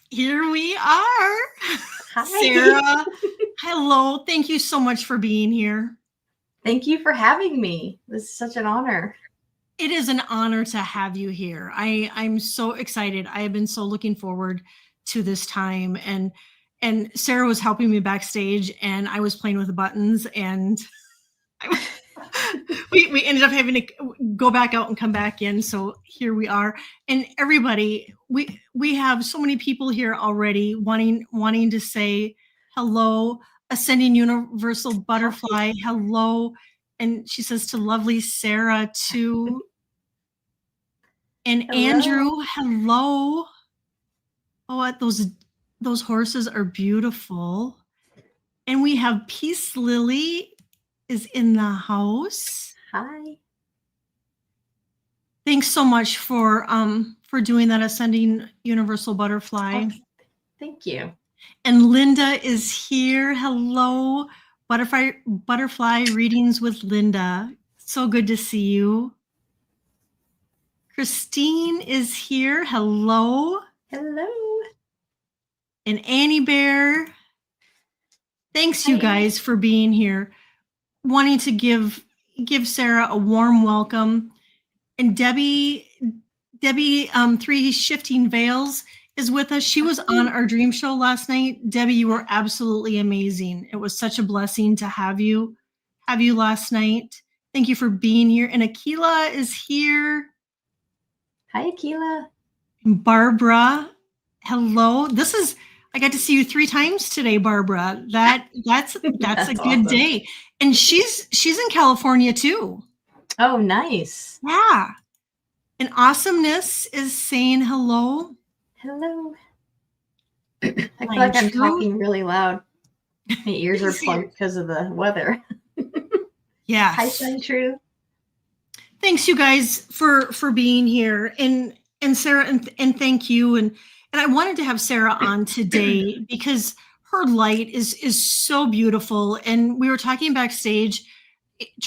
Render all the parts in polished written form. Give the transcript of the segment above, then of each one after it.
Here we are. Hi. Sara, hello. Thank you so much for being here. Thank you for having me. This is such an honor. It is an honor to have you here. I'm so excited. I have been so looking forward to this time, and Sara was helping me backstage, and I was playing with the buttons, and I, we ended up having to go back out and come back in. So here we are, and everybody, we have so many people here already wanting to say hello. Ascending Universal Butterfly, hello, and she says to lovely Sara too. And Hello. Andrew, hello. Oh, those horses are beautiful. And we have Peace Lily is in the house. Hi. Thanks so much for doing that Ascending Universal Butterfly. Oh, thank you. And Linda is here. Hello. Butterfly readings with Linda. So good to see you. Christine is here. Hello. Hello. And Annie Bear. Thanks, Hi, you guys, for being here. Wanting to give Sara a warm welcome. And Debbie, Three Shifting Veils is with us. She was on our dream show last night. Debbie, you were absolutely amazing. It was such a blessing to have you last night. Thank you for being here. And Akila is here. Hi, Akila. Barbara, hello. I got to see you 3 times today, Barbara. That's a good awesome. day. And she's in California too. Oh, nice. Yeah. And Awesomeness is saying hello. Hello. I feel like I'm talking really loud. My ears are plugged because of the weather. Yeah. Hi, True. Thanks, you guys, for being here. And Sara, and thank you. And I wanted to have Sara on today because her light is so beautiful. And we were talking backstage.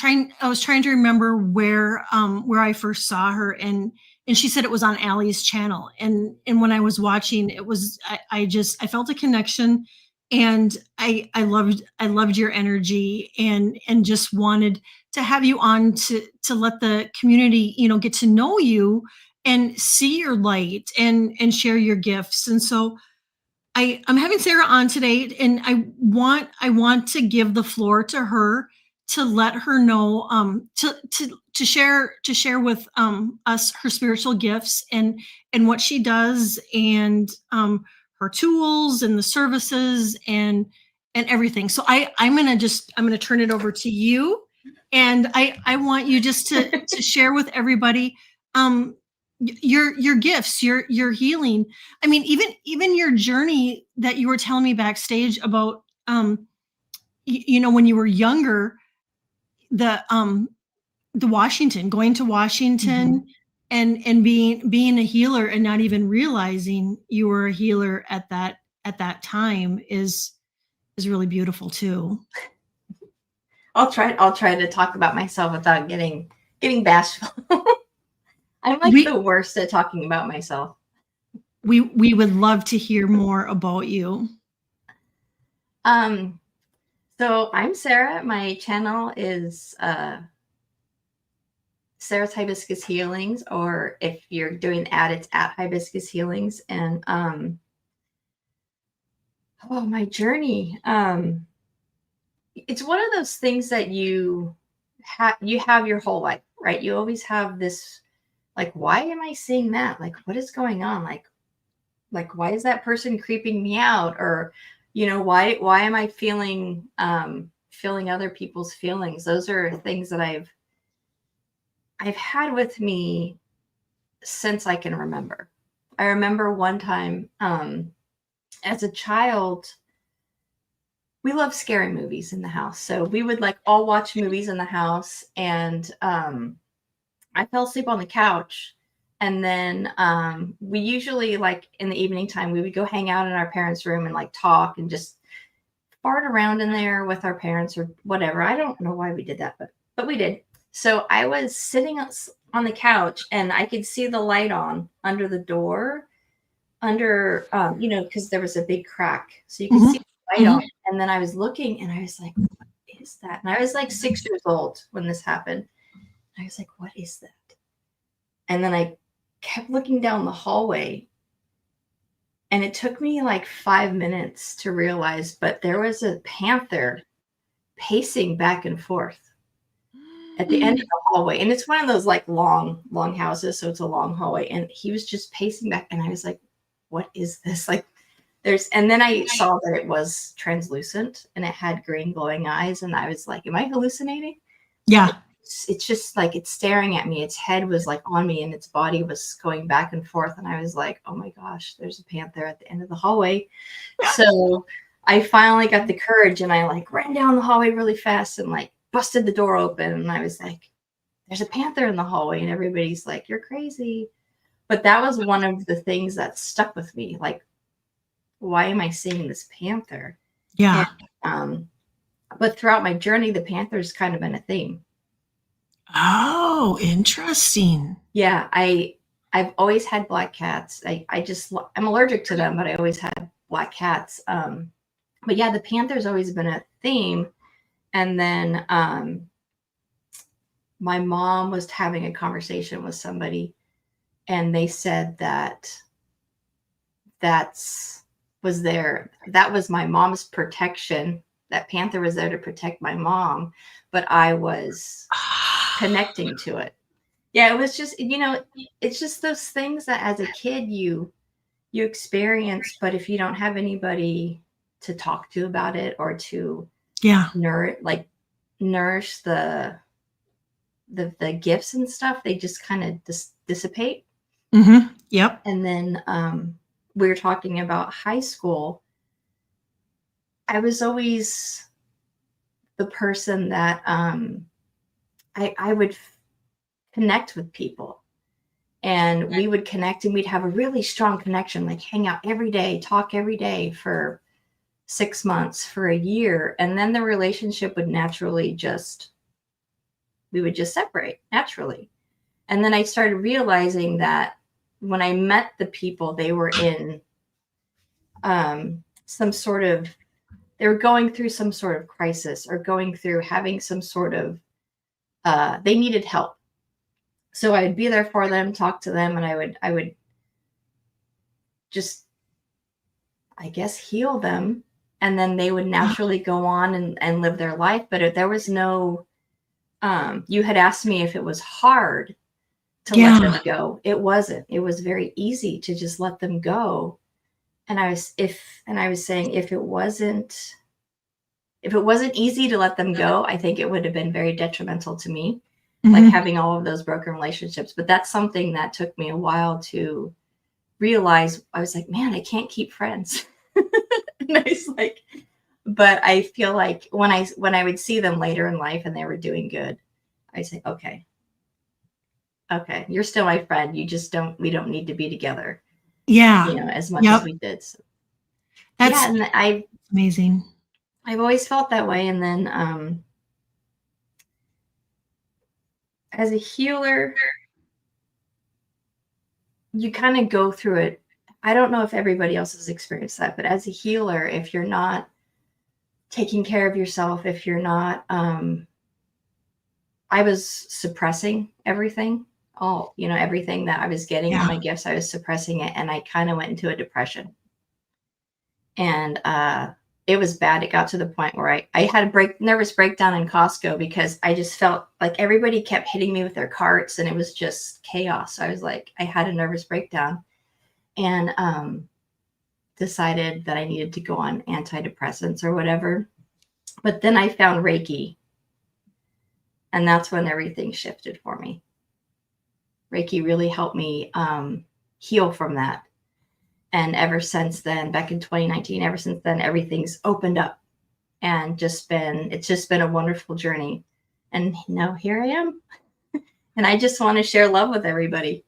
I was trying to remember where I first saw her, and she said it was on Allie's channel. And when I was watching, it was I felt a connection, and I loved your energy, and just wanted to have you on to let the community, get to know you and see your light and share your gifts. And so I'm having Sara on today, and I want to give the floor to her to let her know, to share with us her spiritual gifts and what she does, and her tools and the services and everything. So I'm gonna turn it over to you, and I want you just to share with everybody your gifts, your healing. I mean, even your journey that you were telling me backstage about, when you were younger, the Washington, going to Washington, and being a healer and not even realizing you were a healer at that time is really beautiful too. I'll try to talk about myself without getting bashful. I'm like the worst at talking about myself. We would love to hear more about you. So I'm Sara. My channel is Sara's Hibiscus Healings, or if you're doing it's at Hibiscus Healings. And my journey. It's one of those things that you have your whole life, right? You always have this, like, why am I seeing that? Like, what is going on? Like why is that person creeping me out? Or, why am I feeling other people's feelings? Those are things that I've had with me since I can remember. I remember one time, as a child, we love scary movies in the house. So we would all watch movies in the house, and I fell asleep on the couch. And then we usually, in the evening time, we would go hang out in our parents' room and talk and just fart around in there with our parents or whatever. I don't know why we did that, but we did. So I was sitting on the couch, and I could see the light on under the door. under, because there was a big crack, so you could see Mhm. the light on. Mhm. And then I was looking, and I was like, "What is that?" And I was like 6 years old when this happened. I was like, "What is that?" And then I kept looking down the hallway, and it took me like 5 minutes to realize, but there was a panther pacing back and forth at the end of the hallway. And it's one of those like long, long houses. So it's a long hallway. And he was just pacing back. And I was like, what is this? Like, and then I saw that it was translucent and it had green glowing eyes. And I was like, am I hallucinating? Yeah. It's just like it's staring at me. Its head was like on me and its body was going back and forth. And I was like, oh my gosh, there's a panther at the end of the hallway. So I finally got the courage and I like ran down the hallway really fast and like busted the door open. And I was like, there's a panther in the hallway. And everybody's like, you're crazy. But that was one of the things that stuck with me. Like, why am I seeing this panther? Yeah. And, but throughout my journey, the panther's kind of been a theme. Oh, interesting. Yeah, I've always had black cats. I'm allergic to them, but I always had black cats. But yeah, the panther's always been a theme. And then my mom was having a conversation with somebody, and they said that that was my mom's protection. That panther was there to protect my mom, but I was connecting to it. Yeah, it was just, it's just those things that as a kid you experience, but if you don't have anybody to talk to about it or to Yeah. nourish the gifts and stuff, they just kind of dissipate. Mm-hmm. Yep. And then we were talking about high school. I was always the person that I would connect with people, and we would connect and we'd have a really strong connection, like hang out every day, talk every day for 6 months, for a year. And then the relationship would we would just separate naturally. And then I started realizing that when I met the people, they were in they were going through some sort of crisis or going through having some sort of, they needed help. So I would be there for them, talk to them, and I would just, I guess, heal them. And then they would naturally go on and live their life. But there was no, you had asked me if it was hard to let them go. It wasn't. It was very easy to just let them go. And I was saying, if it wasn't easy to let them go, I think it would have been very detrimental to me, like having all of those broken relationships. But that's something that took me a while to realize. I was like, man, I can't keep friends. And I was like, but I feel like when I would see them later in life and they were doing good, I say, okay, you're still my friend. We don't need to be together. Yeah. As much as we did. So. That's and amazing. I've always felt that way. And then as a healer, you kind of go through it. I don't know if everybody else has experienced that, but as a healer, if you're not taking care of yourself, if you're not, I was suppressing everything, everything that I was getting, all my gifts, I was suppressing it. And I kind of went into a depression. And it was bad. It got to the point where I had a nervous breakdown in Costco because I just felt like everybody kept hitting me with their carts and it was just chaos. So I was like, I had a nervous breakdown and decided that I needed to go on antidepressants or whatever. But then I found Reiki, and that's when everything shifted for me. Reiki really helped me heal from that. And ever since then, back in 2019, ever since then, everything's opened up and it's just been a wonderful journey. And now here I am. And I just want to share love with everybody.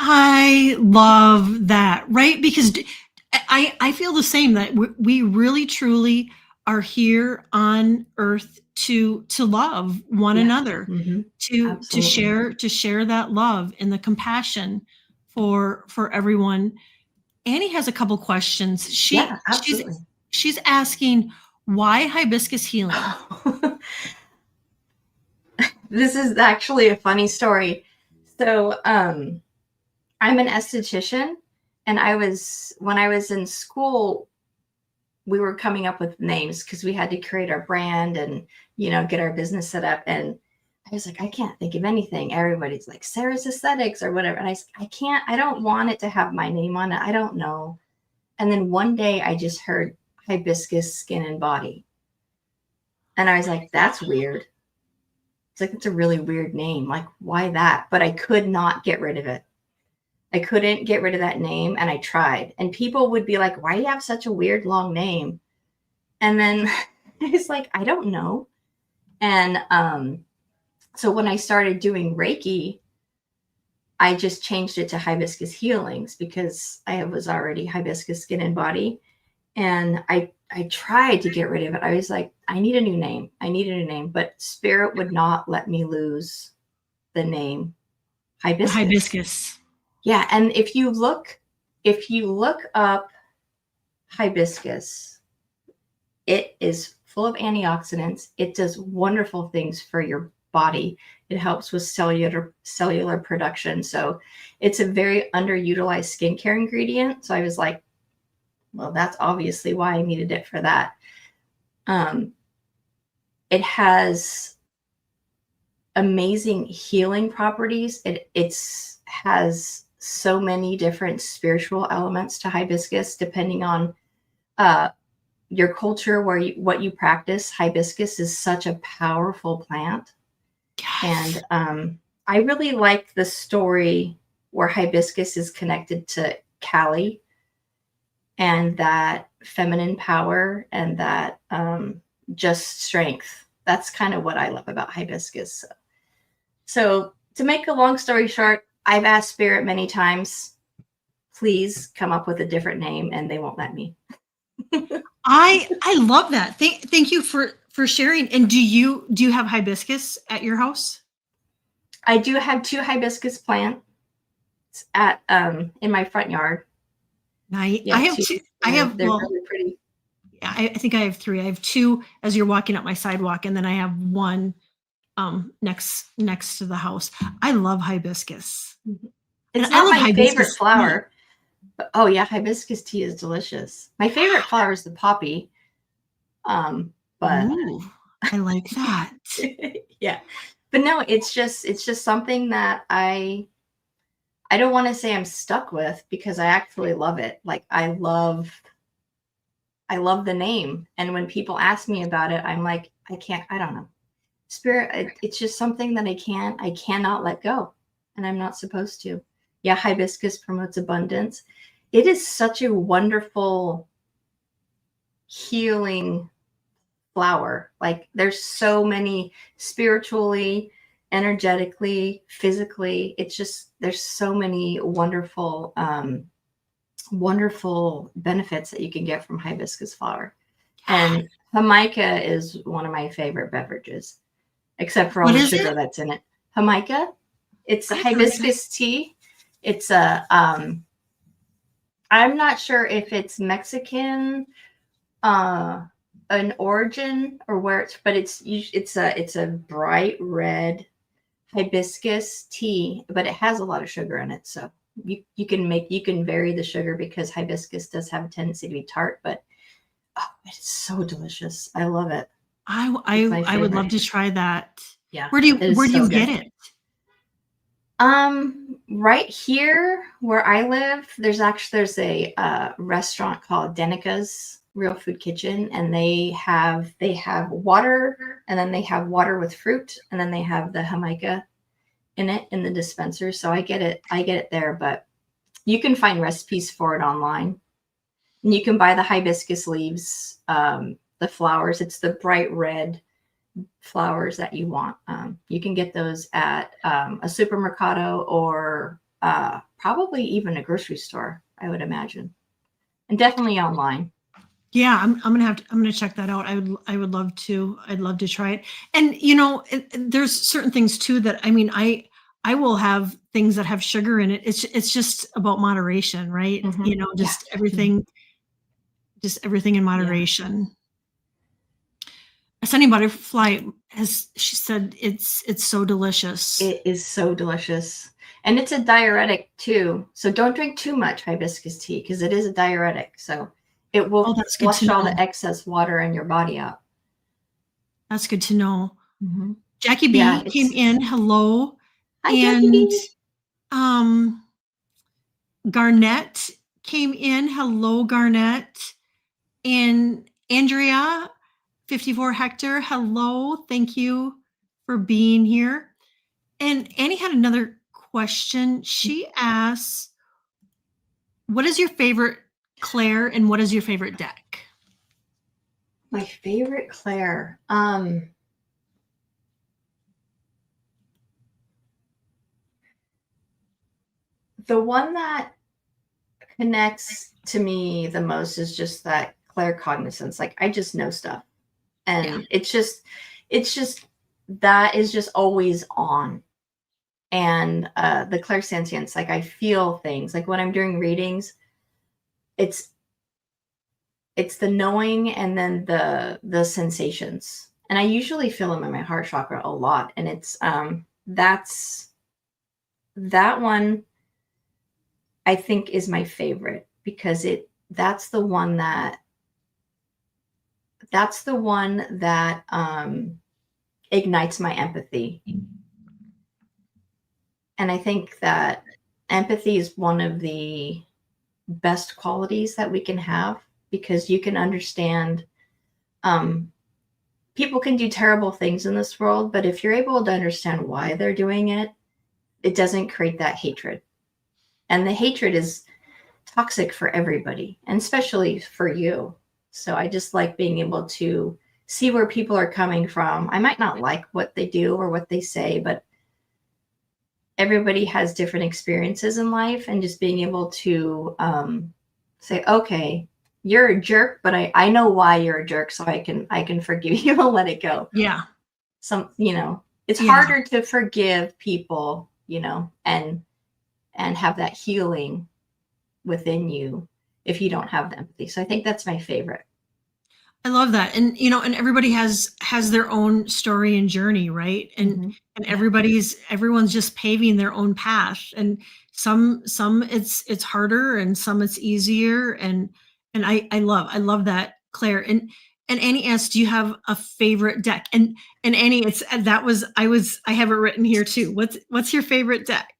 I love that, right? Because I feel the same, that we really truly are here on earth to love one another, to share that love and the compassion for everyone. Annie has a couple questions. Yeah, absolutely. She's asking, why hibiscus healing? This is actually a funny story. So, I'm an esthetician, and when I was in school, we were coming up with names because we had to create our brand and, get our business set up. And I was like, I can't think of anything. Everybody's like, Sarah's Aesthetics or whatever. And I don't want it to have my name on it. I don't know. And then one day I just heard Hibiscus Skin and Body. And I was like, that's weird. It's like, it's a really weird name. Like, why that? But I could not get rid of it. I couldn't get rid of that name, and I tried. And people would be like, why do you have such a weird long name? And then it's like, I don't know. And so when I started doing Reiki, I just changed it to Hibiscus Healings because I was already Hibiscus Skin and Body. And I tried to get rid of it. I was like, I need a new name. I need a new name. But Spirit would not let me lose the name Hibiscus. Hibiscus. Yeah, and if you look up hibiscus, it is full of antioxidants. It does wonderful things for your body. It helps with cellular production. So it's a very underutilized skincare ingredient. So I was like, well, that's obviously why I needed it for that. It has amazing healing properties. It has so many different spiritual elements to hibiscus, depending on your culture, what you practice. Hibiscus is such a powerful plant. Yes. And I really like the story where hibiscus is connected to Kali and that feminine power and that just strength. That's kind of what I love about hibiscus. So to make a long story short, I've asked Spirit many times, please come up with a different name, and they won't let me. I love that. Thank you for sharing. And do you have hibiscus at your house? I do have 2 hibiscus plants at in my front yard. Nice. Yeah, I have 2. They're really pretty. Yeah, I think I have 3. I have 2 as you're walking up my sidewalk, and then I have 1 next to the house. I love hibiscus. It's not my favorite flower. But, oh yeah, hibiscus tea is delicious. My favorite flower is the poppy. But ooh, I like that. Yeah. But no, it's just something that I don't want to say I'm stuck with because I actually love it. Like I love the name. And when people ask me about it, I'm like, I don't know. Spirit, it's just something that I cannot let go, and I'm not supposed to. Yeah, hibiscus promotes abundance. It is such a wonderful healing flower. Like there's so many spiritually, energetically, physically. It's just there's so many wonderful benefits that you can get from hibiscus flower. And Jamaica is one of my favorite beverages. Except for all the sugar that's in it. Jamaica. It's a hibiscus tea. It's a I'm not sure if it's Mexican an origin or where but it's a bright red hibiscus tea, but it has a lot of sugar in it. So you can vary the sugar because hibiscus does have a tendency to be tart, but it's so delicious. I love it. I would love to try that. Yeah. Where do you get it? Right here where I live, there's a restaurant called Denica's Real Food Kitchen, and they have water, and then they have water with fruit, and then they have the Jamaica in it in the dispenser. So I get it there, but you can find recipes for it online. And you can buy the hibiscus leaves, the flowers. It's the bright red flowers that you want. You can get those at a supermercado or probably even a grocery store, I would imagine, and definitely online. Yeah, I'm gonna check that out. I would love to. I'd love to try it. And there's certain things too that I I will have things that have sugar in it. It's just about moderation, right? Mhm. Yeah. Just everything in Yeah. moderation. Sunny Butterfly she said it's so delicious. It is so delicious. And it's a diuretic too. So don't drink too much hibiscus tea because it is a diuretic. So it will Oh, that's good to flush all know. the excess water in your body out. That's good to know. Mhm. Jackie Yeah, B came in. Hello. Hi, Jackie And B. Garnett came in. Hello, Garnett. And Andrea, 54 Hector. Hello. Thank you for being here. And Annie had another question. She asks, what is your favorite Claire and what is your favorite deck? My favorite Claire. The one that connects to me the most is just that claircognizance. Like I just know stuff. And it's just that is just always on. And the clairsentience, like I feel things. Like when I'm doing readings, it's the knowing and then the sensations. And I usually feel them in my heart chakra a lot. And it's that one I think is my favorite because that's the one that ignites my empathy. And I think that empathy is one of the best qualities that we can have because you can understand people can do terrible things in this world, but if you're able to understand why they're doing it, it doesn't create that hatred. And the hatred is toxic for everybody, and especially for you. So I just like being able to see where people are coming from. I might not like what they do or what they say, but everybody has different experiences in life, and just being able to say, okay, you're a jerk, but I know why you're a jerk, so I can forgive you and let it go. Yeah. It's harder to forgive people, and have that healing within you if you don't have the empathy. So I think that's my favorite. I love that. And and everybody has their own story and journey, right? And everyone's just paving their own path. And some it's harder and some it's easier. And I love that, Claire. And Annie asked, do you have a favorite deck? And Annie, I have it written here too. What's your favorite deck?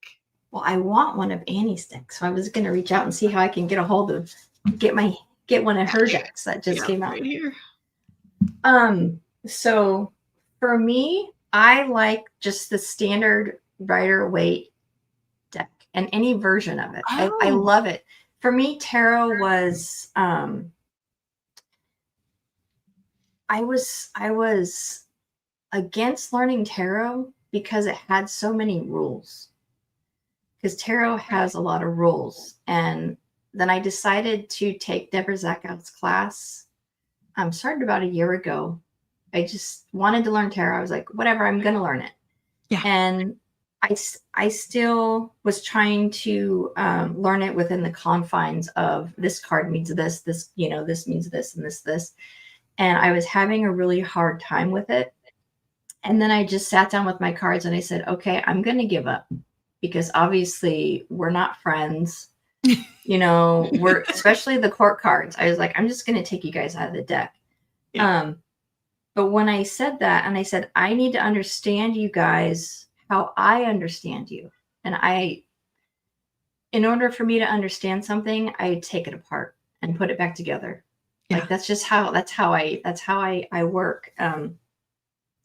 Well, I want one of Annie's decks, so I was going to reach out and see how I can get a hold of get one of her decks that just came out right here. So for me, I like just the standard Rider-Waite deck and any version of it. I love it. For me, tarot was I was against learning tarot because it had so many rules. Because tarot has a lot of rules. And then I decided to take Deborah Zakout's class. Started about a year ago. I just wanted to learn tarot. I was like, whatever, I'm going to learn it. Yeah. And I still was trying to learn it within the confines of this card means this, this means this and this. And I was having a really hard time with it. And then I just sat down with my cards and I said, okay, I'm going to give up because obviously we're not friends. We're especially the court cards. I was like, I'm just going to take you guys out of the deck. Yeah. But when I said that and I said, I need to understand you guys how I understand you. And in order for me to understand something, I take it apart and put it back together. Yeah. Like that's how I work.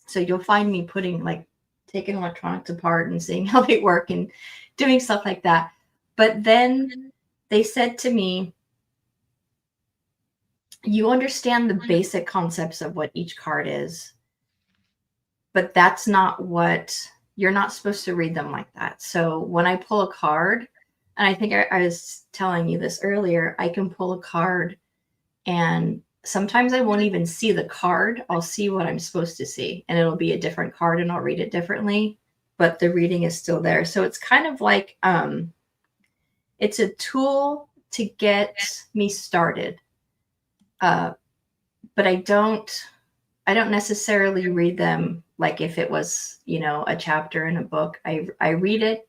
So you'll find me taking electronics apart and seeing how they work and doing stuff like that. But then they said to me, you understand the basic concepts of what each card is, but that's not you're not supposed to read them like that. So when I pull a card, and I think I was telling you this earlier, I can pull a card and sometimes I won't even see the card. I'll see what I'm supposed to see and it'll be a different card and I'll read it differently. but the reading is still there. So it's kind of like it's a tool to get me started. But I don't necessarily read them like if it was, a chapter in a book. I read it,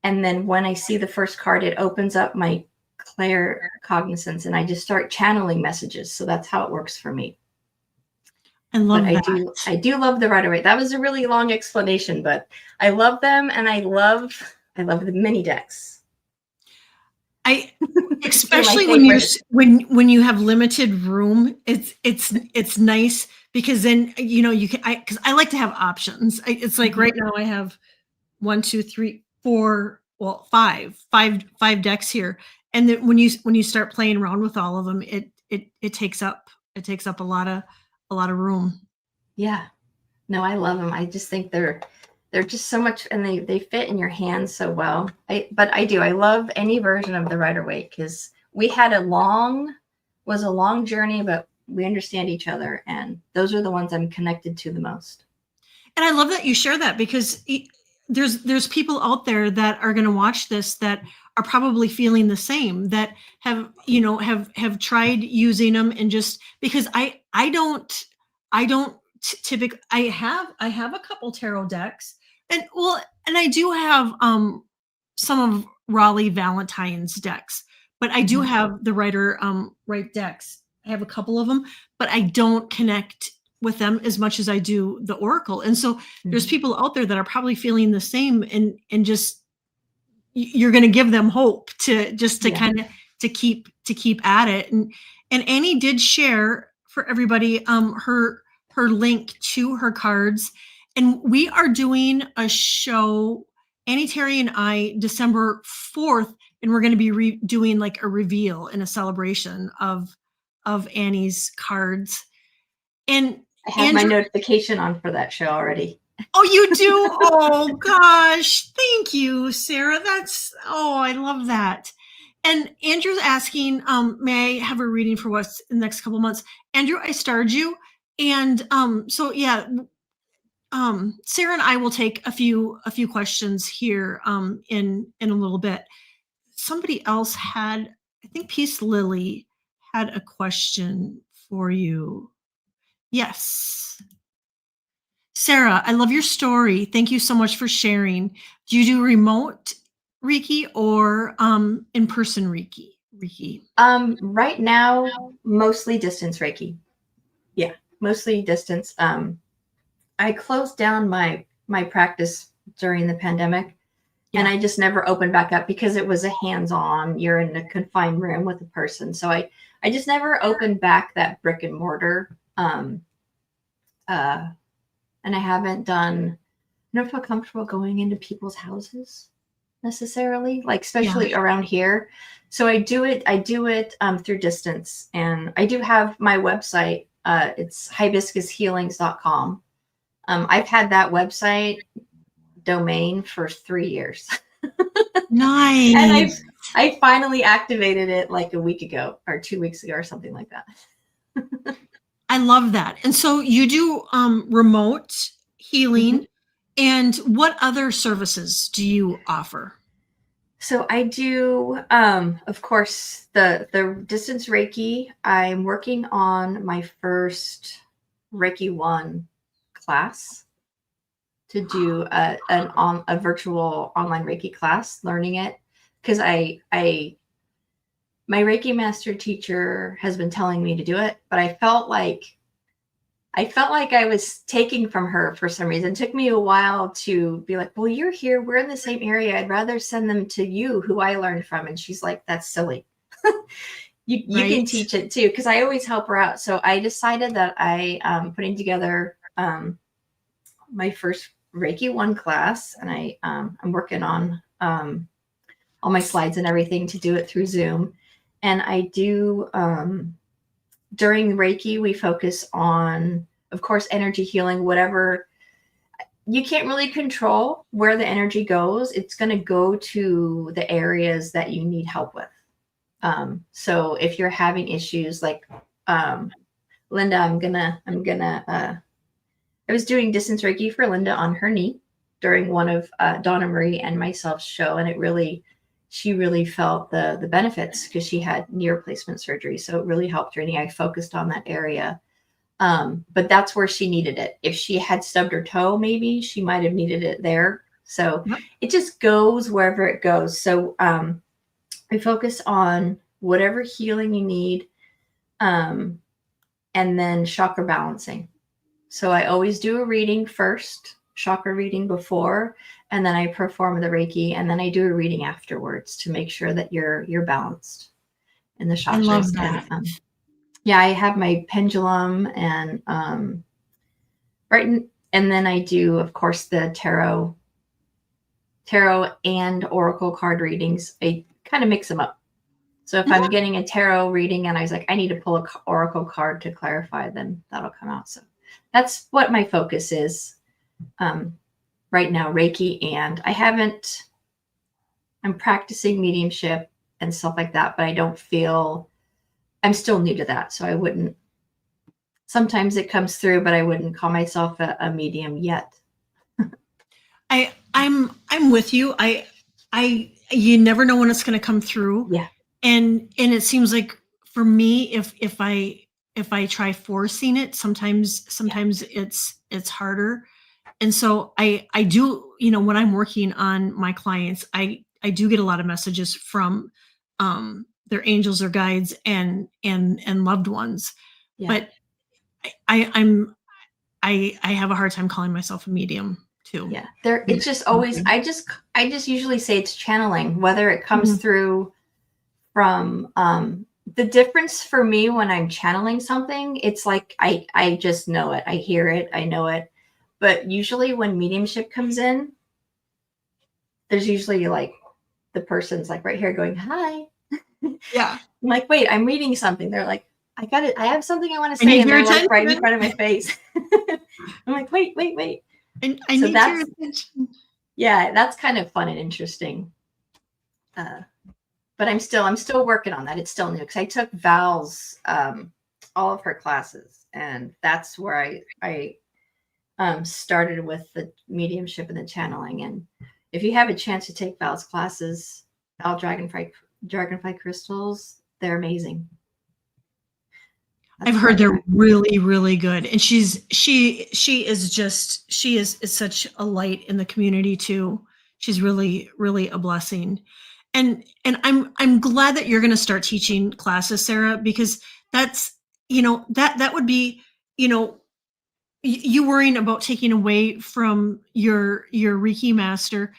and then when I see the first card, it opens up my claircognizance, and I just start channeling messages. So that's how it works for me. I love But that. I do love the Rider-Waite. That was a really long explanation, but I love them, and I love the mini decks. Especially when you have limited room, it's nice because then you can because I like to have options. It's like right now I have 1, 2, 3, 4, well, five decks here, and then when you start playing around with all of them, it takes up a lot of room. Yeah, no, I love them. I just think they're just so much, and they fit in your hands so well. I love any version of the Rider-Waite because we had a long journey, but we understand each other, and those are the ones I'm connected to the most. And I love that you share that because there's people out there that are going to watch this that are probably feeling the same, that have tried using them, and just because I don't typically, I have a couple tarot decks, and I do have some of Raleigh Valentine's decks, but I do have the Rider-Waite decks. I have a couple of them, but I don't connect with them as much as I do the Oracle. And so there's people out there that are probably feeling the same, and just you're going to give them hope to kind of to keep at it. And Annie did share for everybody her link to her cards, and we are doing a show, Annie, Terry, and I, December 4th, and we're going to be doing like a reveal and a celebration of Annie's cards. And I have my notification on for that show already. Oh, you do? Oh gosh. Thank you, Sara. I love that. And Andrew's asking, may I have a reading for what's in the next couple months? Andrew, I starred you. And so yeah, Sara and I will take a few questions here in a little bit. Somebody else had, I think Peace Lily had a question for you. Yes. Sara, I love your story. Thank you so much for sharing. Do you do remote Reiki or in-person Reiki? Right now, mostly distance Reiki. Yeah, mostly distance. I closed down my practice during the pandemic, and I just never opened back up because it was a hands-on. You're in a confined room with a person, so I just never opened back that brick and mortar. And I haven't done. I don't feel comfortable going into people's houses necessarily, like especially around here. So I do it through distance, and I do have my website. It's hibiscushealings.com. I've had that website domain for 3 years. Nice. And I finally activated it like a week ago or 2 weeks ago or something like that. I love that. And so you do remote healing. And what other services do you offer? So I do, of course, the distance Reiki. I'm working on my first Reiki 1 class to do a virtual online Reiki class, learning it, because my Reiki master teacher has been telling me to do it, but I felt like I was taking from her for some reason. It took me a while to be like, well, you're here. We're in the same area. I'd rather send them to you, who I learned from. And she's like, that's silly. You can teach it too, because I always help her out. So I decided that I'm putting together my first Reiki 1 class, and I'm working on all my slides and everything to do it through Zoom. And I do, during Reiki, we focus on, of course, energy healing. Whatever, you can't really control where the energy goes. It's going to go to the areas that you need help with. So if you're having issues like, Linda, I'm gonna I was doing distance Reiki for Linda on her knee during one of Donna Marie and myself's show, and she really felt the benefits because she had knee replacement surgery, so it really helped her knee. I focused on that area, but that's where she needed it. If she had stubbed her toe, maybe she might have needed it there. So Yep. it just goes wherever it goes. So I focus on whatever healing you need, and then chakra balancing. So I always do a reading first, chakra reading before, and then I perform the Reiki, and then I do a reading afterwards to make sure that you're balanced in the I love chakras. that. And yeah, I have my pendulum and and then I do, of course, the tarot and oracle card readings. I kind of mix them up. So if I'm getting a tarot reading and I was like, I need to pull an oracle card to clarify, then that'll come out. So that's what my focus is right now, Reiki. And I'm practicing mediumship and stuff like that, but I'm still new to that. So sometimes it comes through, but I wouldn't call myself a medium yet. I'm with you. You never know when it's going to come through. Yeah. And it seems like for me, if I try forcing it, sometimes it's harder. And so I do, when I'm working on my clients, I do get a lot of messages from their angels or guides and loved ones. Yeah. But I have a hard time calling myself a medium too. Yeah. It's just always, I just usually say it's channeling, whether it comes through from the difference for me when I'm channeling something, it's like I just know it. I hear it, I know it. But usually when mediumship comes in, there's usually like the person's like right here going, hi. Yeah. I'm like, wait, I'm reading something. They're like, I got it. I have something I want to I say. need And your they're like right in attention. front of my face. I'm like, wait. And I So need your attention. yeah, that's kind of fun and interesting. But I'm still working on that. It's still new because I took Val's all of her classes, and that's where I started with the mediumship and the channeling. And if you have a chance to take Val's classes, Val Dragonfly crystals, they're amazing. I've heard they're really, really good. And she is such a light in the community too. She's really, really a blessing. And I'm glad that you're going to start teaching classes, Sarah, because that's, that would be, you worrying about taking away from your Reiki master,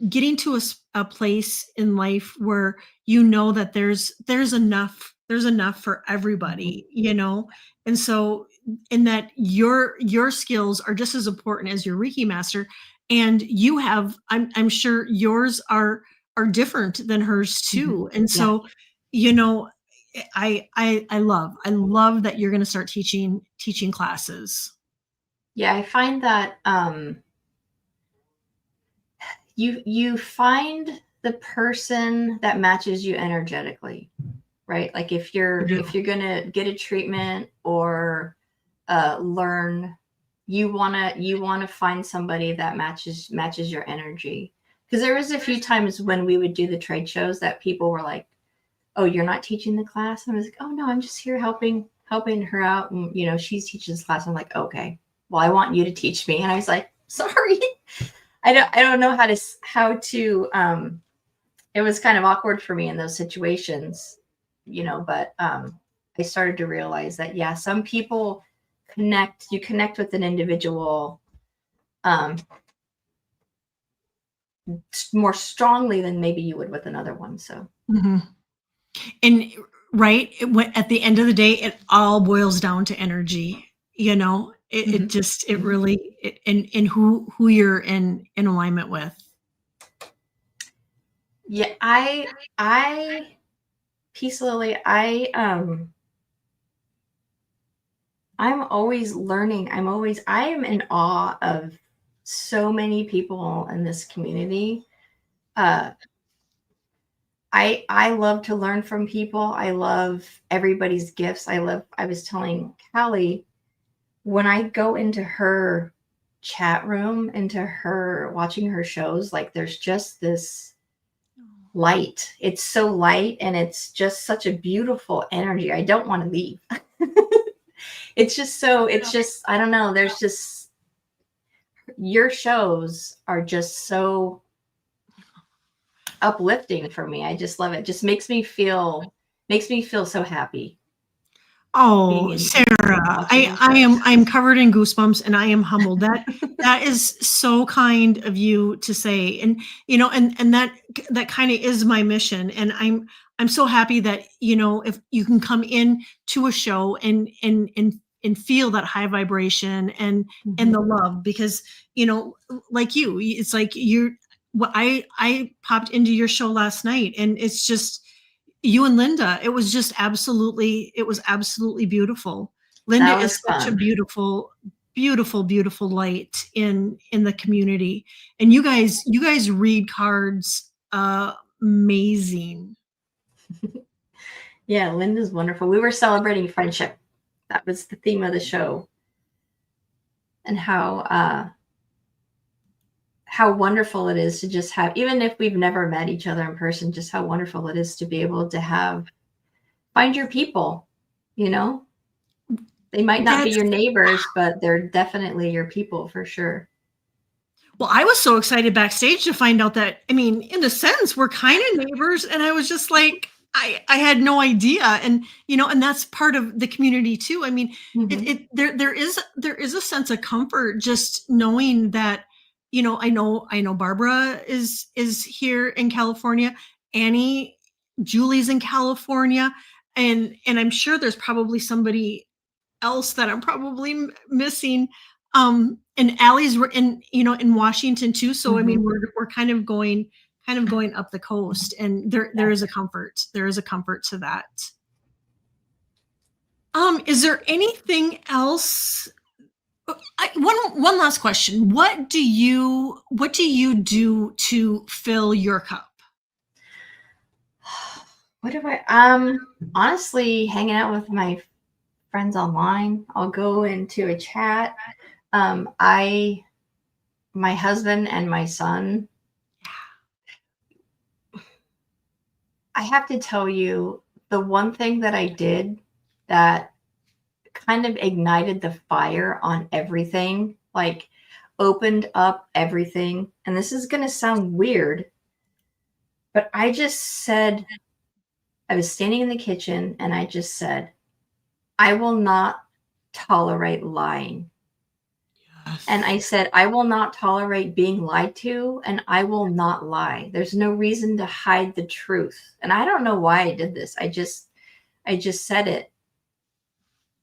getting to a place in life where that there's enough for everybody, and so in that your skills are just as important as your Reiki master, and you have I'm sure yours are different than hers too, and so I love that you're going to start teaching classes. Yeah, I find that you find the person that matches you energetically, right? Like if you're gonna get a treatment or learn, you wanna find somebody that matches your energy. Because there was a few times when we would do the trade shows that people were like, "Oh, you're not teaching the class?" And I was like, "Oh no, I'm just here helping her out." And she's teaching this class. I'm like, "Okay, well, I want you to teach me." And I was like, "Sorry." I don't know how to it was kind of awkward for me in those situations, but I started to realize that some people you connect with an individual more strongly than maybe you would with another one. So And right, at the end of the day, it all boils down to energy. It really and who you're in alignment with. Yeah, I Peace Lily, I'm always learning. I am in awe of so many people in this community. I love to learn from people. I love everybody's gifts. I was telling Callie when I go into her chat room, into her watching her shows, like there's just this light. It's so light and it's just such a beautiful energy. I don't want to leave. It's just, I don't know. There's just, your shows are just so uplifting for me. I just love it. Just makes me feel so happy being Oh, in Sarah, watching those I'm shows. covered in goosebumps and I am humbled. That is so kind of you to say. And and that kind of is my mission. And I'm so happy that, if you can come in to a show and feel that high vibration and the Mhm. love, because, like you, it's like I popped into your show last night and it's just you and Linda. It was absolutely beautiful. Linda That was is such a fun. beautiful, beautiful, beautiful light in the community. And you guys read cards amazing. Yeah, Linda's wonderful. We were celebrating friendship. That was the theme of the show, and how wonderful it is to just have, even if we've never met each other in person, just how wonderful it is to be able to find your people, you know? They might not be That's your neighbors, but they're definitely your people for sure. Well, I was so excited backstage to find out that, I mean, in a sense, we're kind of neighbors. And I was just like, I had no idea. And, and that's part of the community too. I mean, Mhm. there is a sense of comfort just knowing that, I know Barbara is here in California, Annie, Julie's in California. And I'm sure there's probably somebody else that I'm probably missing. And Allie's in Washington too. So I mean, Mhm. we're kind of going up the coast, and there Yeah. is a comfort. There is a comfort to that. Is there anything else? One last question. What do you do to fill your cup? What do I honestly hanging out with my friends online. I'll go into a chat. I My husband and my son, I have to tell you, the one thing that I did that kind of ignited the fire on everything, like opened up everything. And this is going to sound weird, but I just said, I was standing in the kitchen and I just said, I will not tolerate lying. And I said, I will not tolerate being lied to, and I will not lie. There's no reason to hide the truth. And I don't know why I did this. I just said it.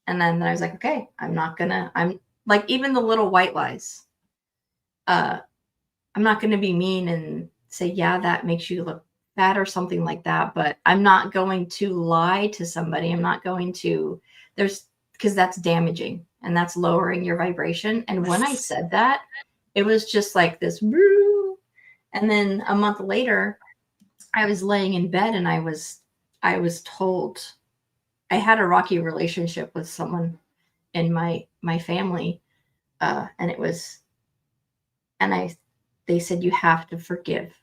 And then I was like, okay, I'm like, even the little white lies. Uh, I'm not gonna be mean and say, yeah, that makes you look bad or something like that. But I'm not going to lie to somebody. I'm not going to, there's, because that's damaging and that's lowering your vibration. And when I said that, it was just like this. And then a month later, I was laying in bed and I was told I had a rocky relationship with someone in my family, and it was, and I they said you have to forgive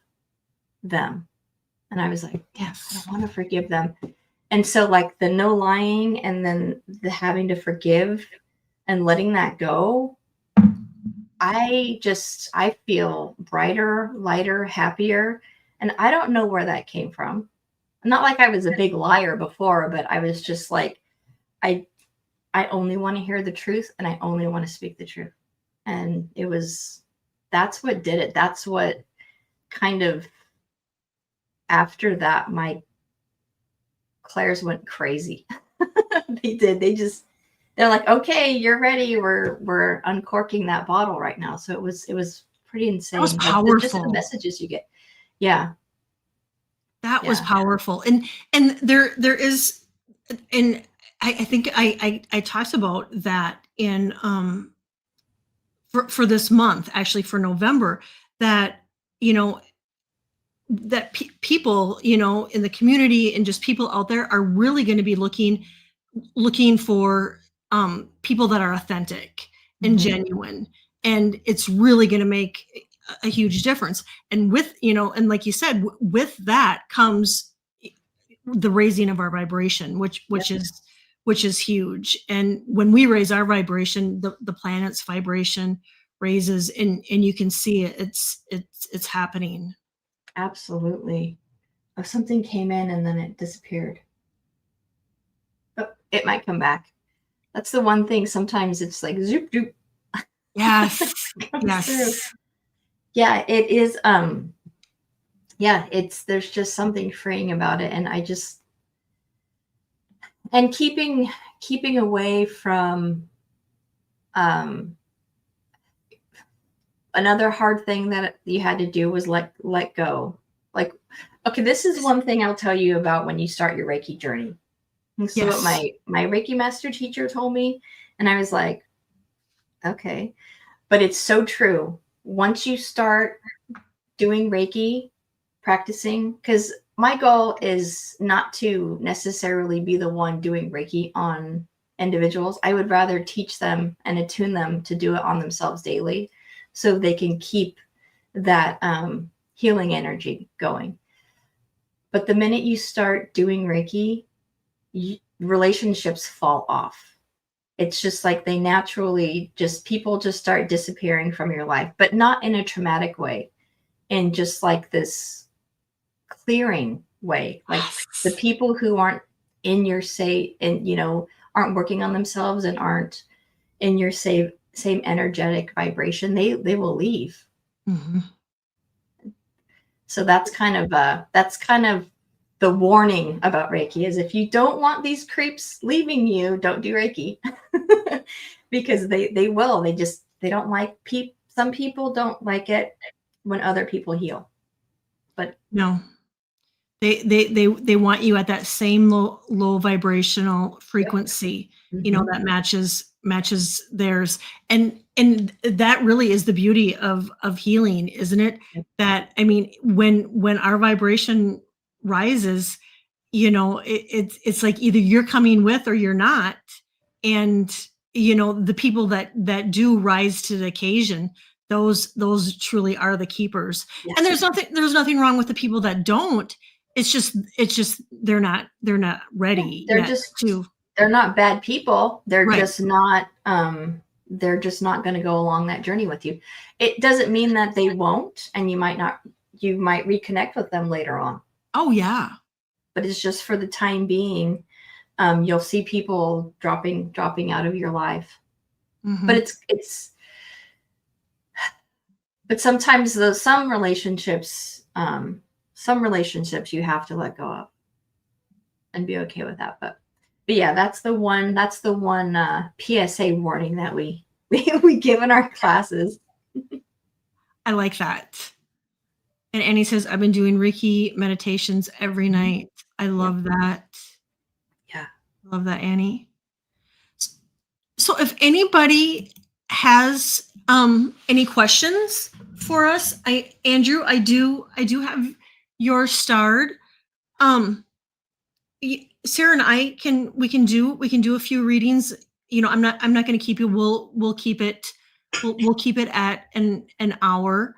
them, and I was like, damn, I don't Yes. want to forgive them. And so, like, the no lying and then the having to forgive and letting that go, I feel brighter, lighter, happier, and I don't know where that came from. Not like I was a big liar before, but I was just like, I I only want to hear the truth and I only want to speak the truth. And that's what did it. That's what kind of, after that, my Claire's went crazy. They did. They're like, okay, you're ready. We're uncorking that bottle right now. So it was pretty That was insane. Like just the powerful. messages you get. Yeah. That was Yeah. powerful. And there is, and I think I talked about that in for this month, actually for November, that you know that people, in the community and just people out there are really going to be looking for people that are authentic and genuine, and it's really going to make a huge difference. And with, and like you said, with that comes the raising of our vibration, which is huge. And when we raise our vibration, the planet's vibration raises, and you can see it. It's happening. Absolutely. Oh, something came in and then it disappeared. Oh, it might come back. That's the one thing. Sometimes it's like zoop doop. Yes. Comes through. Yes. Yeah, it is. Yeah, there's just something freeing about it, and keeping away from another hard thing that you had to do was let go. Like, okay, this is one thing I'll tell you about when you start your Reiki journey. This is what my Reiki master teacher told me, and I was like, okay, but it's so true. Once you start doing Reiki, practicing, because my goal is not to necessarily be the one doing Reiki on individuals. I would rather teach them and attune them to do it on themselves daily so they can keep that healing energy going. But the minute you start doing Reiki, relationships fall off. It's just like they naturally people just start disappearing from your life, but not in a traumatic way, in just like this clearing way. Like the people who aren't in your aren't working on themselves and aren't in your same energetic vibration, they will leave. So that's kind of the warning about Reiki, is if you don't want these creeps leaving you, don't do Reiki. Because they will. They don't like some people don't like it when other people heal. But no, they want you at that same low vibrational frequency, that matches theirs. And that really is the beauty of healing, isn't it? That, I mean, when our vibration rises, it's like either you're coming with or you're not. And the people that do rise to the occasion, those truly are the keepers. yes. And there's nothing wrong with the people that don't. It's just they're not ready. They're not bad people. They're Right. just not going to go along that journey with you. It doesn't mean that they won't, and you might reconnect with them later on. Oh yeah. But it's just for the time being. You'll see people dropping out of your life. But but sometimes some relationships you have to let go of and be okay with that. But yeah, that's the one PSA warning that we give in our classes. I like that. And Annie says, I've been doing Reiki meditations every night. I love that. Yeah. Love that, Annie. So if anybody has any questions for us, Andrew, I do have your starred. Sara and I we can do a few readings. I'm not going to keep you. We'll keep it at an hour.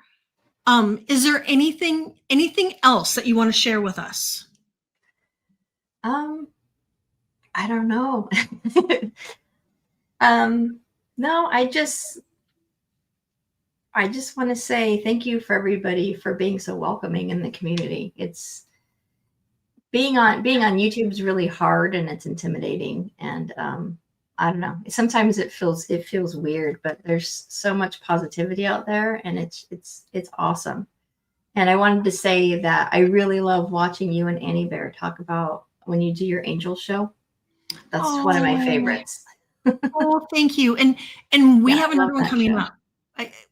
Is there anything else that you want to share with us? I don't know. No, I just want to say thank you for everybody for being so welcoming in the community. It's being on YouTube is really hard and it's intimidating, and I don't know. Sometimes it feels weird, but there's so much positivity out there, and it's awesome. And I wanted to say that I really love watching you and Annie Bear talk about when you do your angel show. That's one of my favorites. Oh, thank you. And we have another one coming up.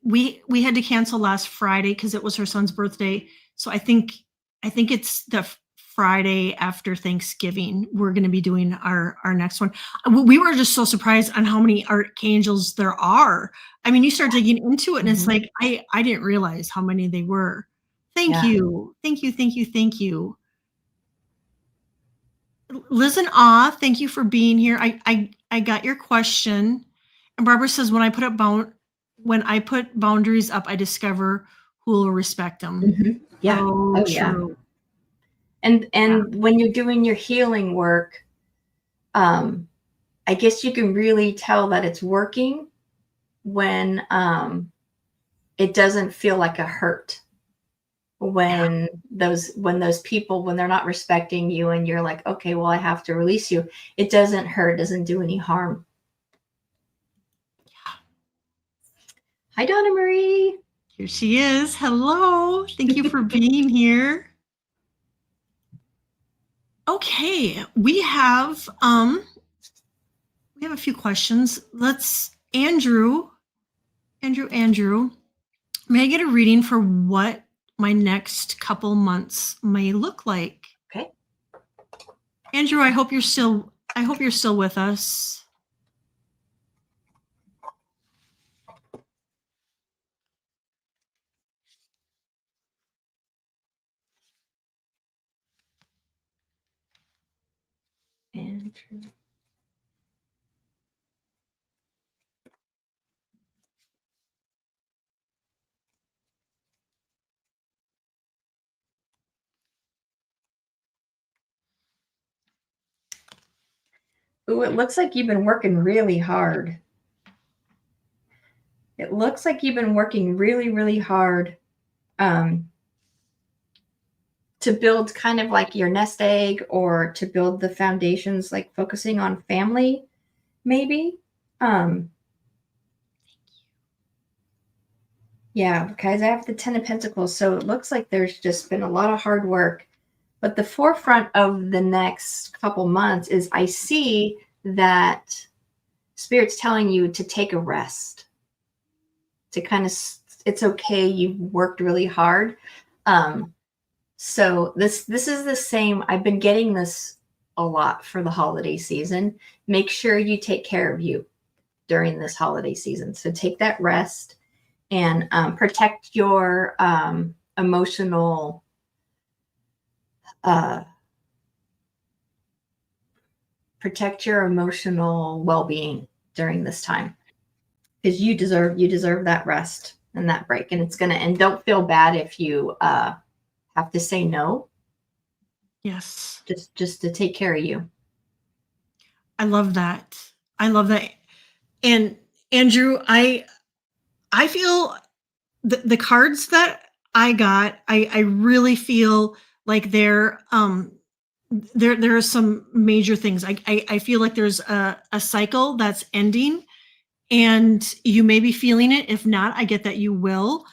We had to cancel last Friday because it was her son's birthday. So I think it's the Friday after Thanksgiving. We're going to be doing our next one. We were just so surprised on how many archangels there are. I mean, you start digging into it, and it's like I didn't realize how many they were. Thank you. Liz and Ah, thank you for being here. I got your question. And Barbara says, when I put boundaries up, I discover who will respect them. Mm-hmm. Yeah. So true. And when you're doing your healing work, I guess you can really tell that it's working when it doesn't feel like a hurt. When those people, when they're not respecting you and you're like, okay, well, I have to release you. It doesn't hurt, doesn't do any harm. Yeah. Hi, Donna Marie. Here she is. Hello. Thank you for being here. Okay, we have a few questions. Andrew. May I get a reading for what my next couple months may look like? Okay. Andrew, I hope you're still with us. Andrew. Ooh, it looks like you've been working really hard. It looks like you've been working really, really hard to build kind of like your nest egg, or to build the foundations, like focusing on family, maybe. Yeah, because I have the 10 of Pentacles, so it looks like there's just been a lot of hard work. But the forefront of the next couple months is, I see that Spirit's telling you to take a rest, to kind of, it's okay, you've worked really hard. So this is the same. I've been getting this a lot for the holiday season. Make sure you take care of you during this holiday season. So take that rest and protect your emotional well-being during this time, because you deserve that rest and that break. And and don't feel bad if you have to say no. Yes. Just to take care of you. I love that. And Andrew, I feel the cards that I got, I really feel like there are some major things. I feel like there's a cycle that's ending, and you may be feeling it. If not, I get that you will.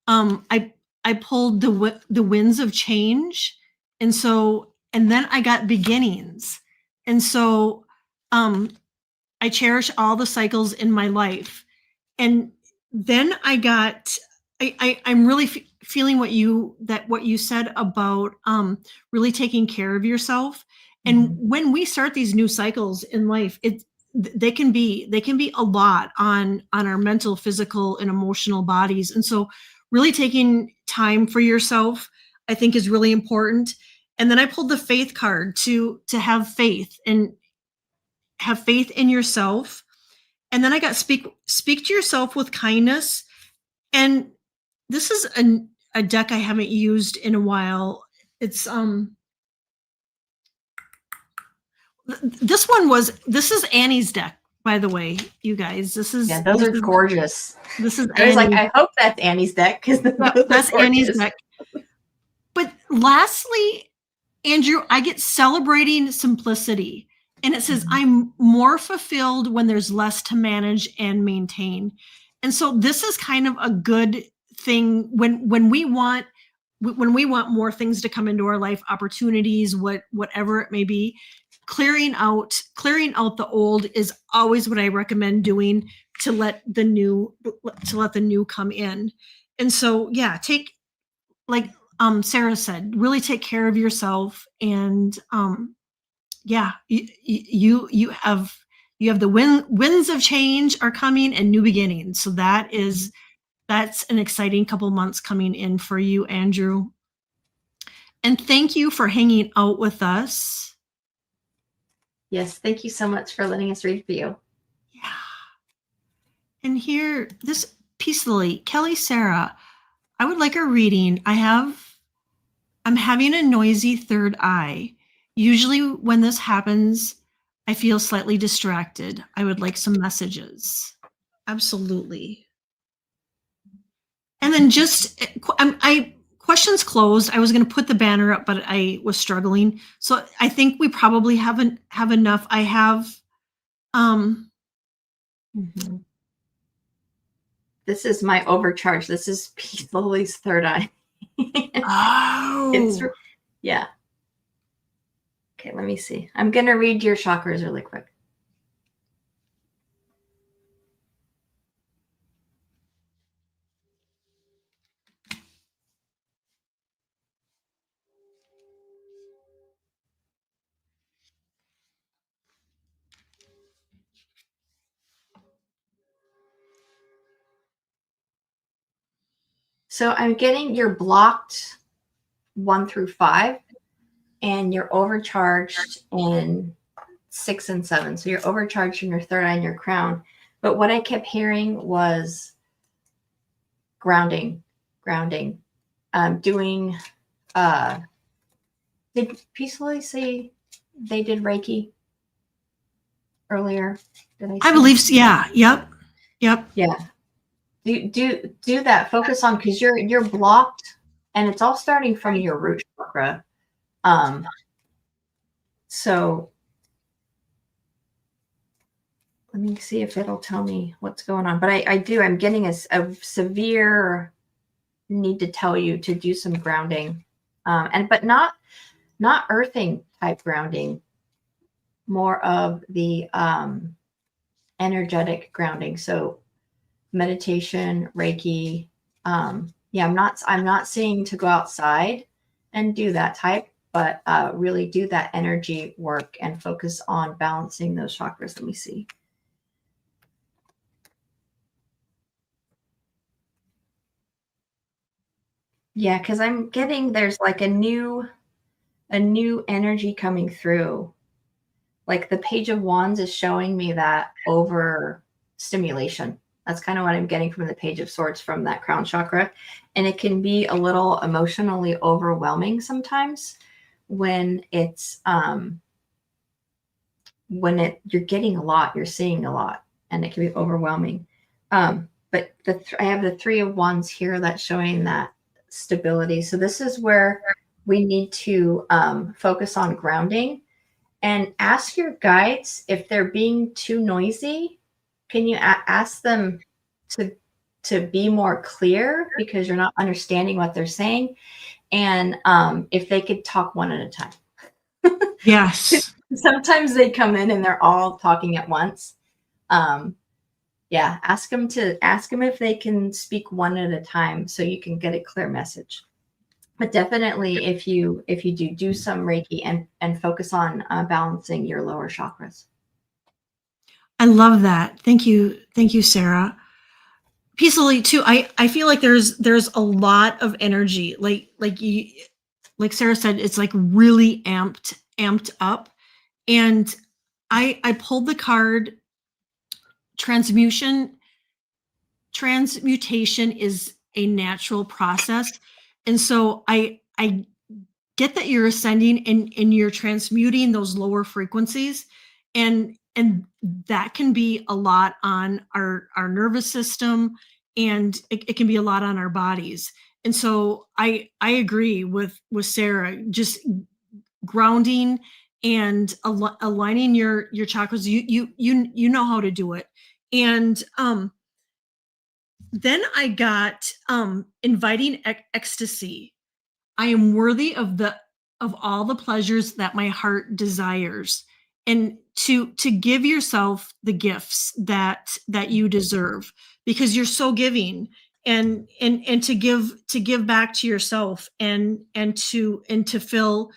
I pulled the winds of change, and then I got beginnings, and so I cherish all the cycles in my life. And then I'm really feeling what you said about really taking care of yourself. And when we start these new cycles in life, they can be a lot on our mental, physical, and emotional bodies. And so really taking time for yourself, I think, is really important. And then I pulled the faith card to have faith in yourself. And then I got speak to yourself with kindness. And this is a deck I haven't used in a while. It's this is Annie's deck, by the way, you guys. Those are gorgeous. This is I was like, I hope that's Annie's deck, because that's Annie's deck. But lastly, Andrew, I get celebrating simplicity. And it says, I'm more fulfilled when there's less to manage and maintain. And so this is kind of a good thing when we want more things to come into our life, opportunities, whatever it may be. Clearing out the old is always what I recommend doing, to let the new come in. And so, yeah, take, like Sara said, really take care of yourself. And yeah, you have the winds of change are coming, and new beginnings. So that's an exciting couple months coming in for you, Andrew. And thank you for hanging out with us. Yes, thank you so much for letting us read for you. Yeah. And here, this peacefully, Kelly Sarah, I would like a reading. I'm having a noisy third eye. Usually when this happens, I feel slightly distracted. I would like some messages. Absolutely. And then just I questions closed. I was going to put the banner up, but I was struggling. So I think we probably haven't have enough. I have um Mm-hmm. This is my overcharge. This is Peace Lily's third eye. It's oh yeah. Okay, let me see. I'm gonna read your chakras really quick. So I'm getting you're blocked 1 through 5, and you're overcharged in 6 and 7. So you're overcharged in your third eye and your crown. But what I kept hearing was grounding, grounding. Doing did Peacefully say they did Reiki earlier? Did I believe so. Yeah. Yep. Yeah. Do that. Focus on, because you're blocked, and it's all starting from your root chakra. So let me see if it'll tell me what's going on. But I'm getting a severe need to tell you to do some grounding, but not earthing type grounding, more of the energetic grounding. So meditation, Reiki. Yeah, I'm not saying to go outside and do that type, but really do that energy work and focus on balancing those chakras. Let me see. Yeah, because I'm getting there's like a new energy coming through. Like the Page of Wands is showing me that over stimulation. That's kind of what I'm getting from the Page of Swords from that crown chakra. And it can be a little emotionally overwhelming sometimes when it's you're getting a lot, you're seeing a lot, and it can be overwhelming. But I have the Three of Wands here that's showing that stability. So this is where we need to focus on grounding and ask your guides if they're being too noisy. Can you ask them to be more clear, because you're not understanding what they're saying, and if they could talk one at a time. Yes. Sometimes they come in and they're all talking at once. Yeah, ask them if they can speak one at a time so you can get a clear message. But definitely, if you do some Reiki and focus on balancing your lower chakras. I love that. Thank you, Sarah. Peacefully too. I feel like there's a lot of energy. Like Sarah said, it's like really amped up. And I pulled the card transmutation. Transmutation is a natural process. And so I get that you're ascending and you're transmuting those lower frequencies, and that can be a lot on our nervous system, and it can be a lot on our bodies. And so I agree with Sarah, just grounding and aligning your chakras. You know how to do it. And then I got inviting ecstasy. I am worthy of all the pleasures that my heart desires, and to give yourself the gifts that you deserve, because you're so giving, and to give back to yourself, and to fill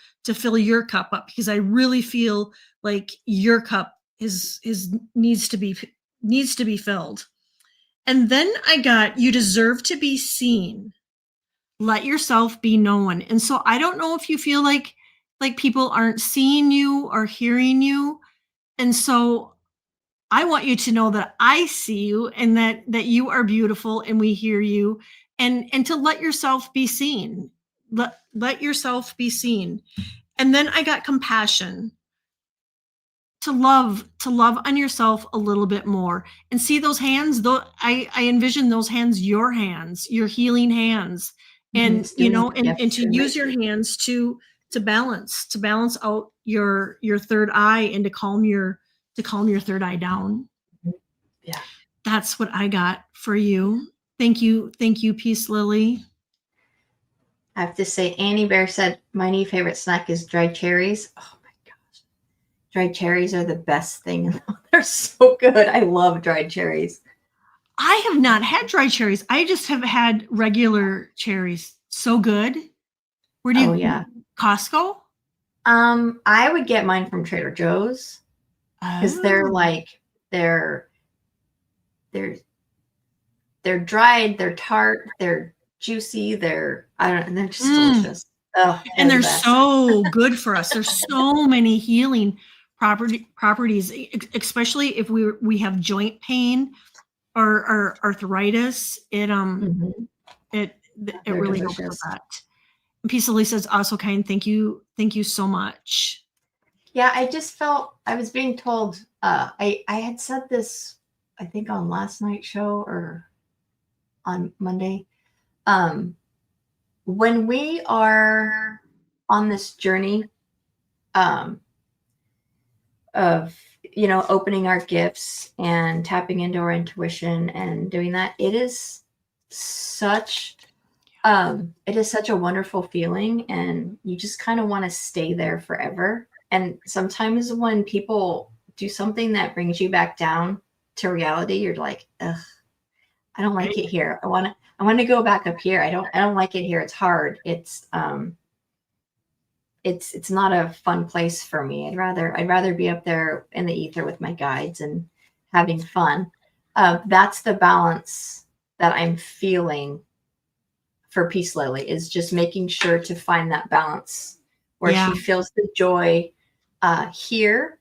your cup up, because I really feel like your cup is needs to be filled. And then I got, you deserve to be seen. Let yourself be known. And so I don't know if you feel like people aren't seeing you or hearing you. And so I want you to know that I see you and that you are beautiful and we hear you, and to let yourself be seen. Let yourself be seen. And then I got compassion to love on yourself a little bit more and see those hands, though I envision those hands, your healing hands, and It's doing, and yes. to use your hands to balance out your third eye and to calm your third eye down. Yeah. That's what I got for you. Thank you, Peace Lily. I have to say, Annie Bear said, my new favorite snack is dried cherries. Oh my gosh. Dried cherries are the best thing. They're so good. I love dried cherries. I have not had dried cherries. I just have had regular cherries. So good. Where do Oh, you yeah. Costco? I would get mine from Trader Joe's because they're Oh. like, they're they're they're dried, they're tart, they're juicy, and they're just delicious. Oh, And they're the they're best. so good for us. There's so many healing properties, especially if we have joint pain or arthritis. Mhm. It They're really helps with delicious. that. And Peace Lily says, also kind. Thank you so much. Yeah, I just felt I was being told. I had said this, I think on last night's show or on Monday. Um, when we are on this journey um, of opening our gifts and tapping into our intuition and doing that, such it is such a wonderful feeling, and you just kind of want to stay there forever. And sometimes when people do something that brings you back down to reality, you're like, ugh, I don't like it here. I want to go back up here. I don't like it here. It's hard. It's not a fun place for me. I'd rather be up there in the ether with my guides and having fun. That's the balance that I'm feeling for Peace Lily, is just making sure to find that balance where Yeah. she feels the joy here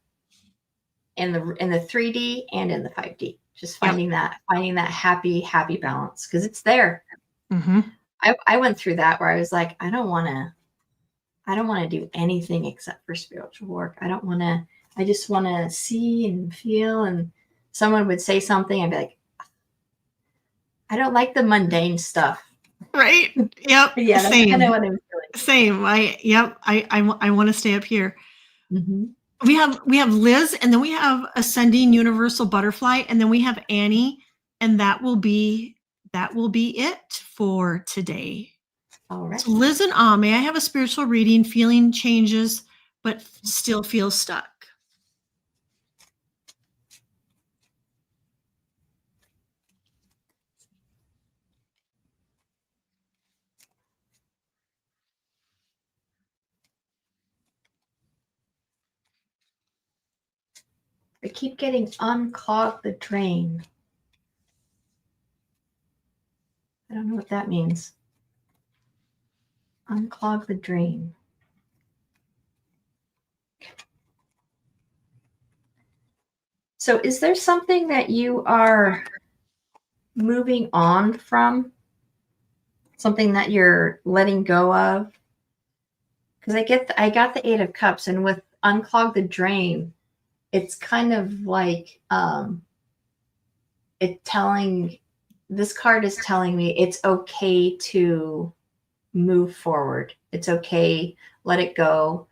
in the 3D and in the 5D. Just Yep. finding that happy balance, because it's there. Mm-hmm. I went through that where I was like, I don't want to do anything except for spiritual work. I just want to see and feel. And someone would say something, I'd be like, I don't like the mundane stuff. Right. Yep. Yeah, that's kind of what I'm Same. I want to stay up here. feeling. Mm-hmm. We have Liz, and then we have Ascending Universal Butterfly, and then we have Annie, and that will be it for today. All right. So Liz and may I have a spiritual reading? Feeling changes, but still feel stuck. I keep getting unclog the drain. I don't know what that means. Unclog the drain. So is there something that you are moving on from? Something that you're letting go of? Because I got the 8 of Cups, and with unclog the drain, it's kind of like this card is telling me it's okay to move forward. It's okay. Let it go.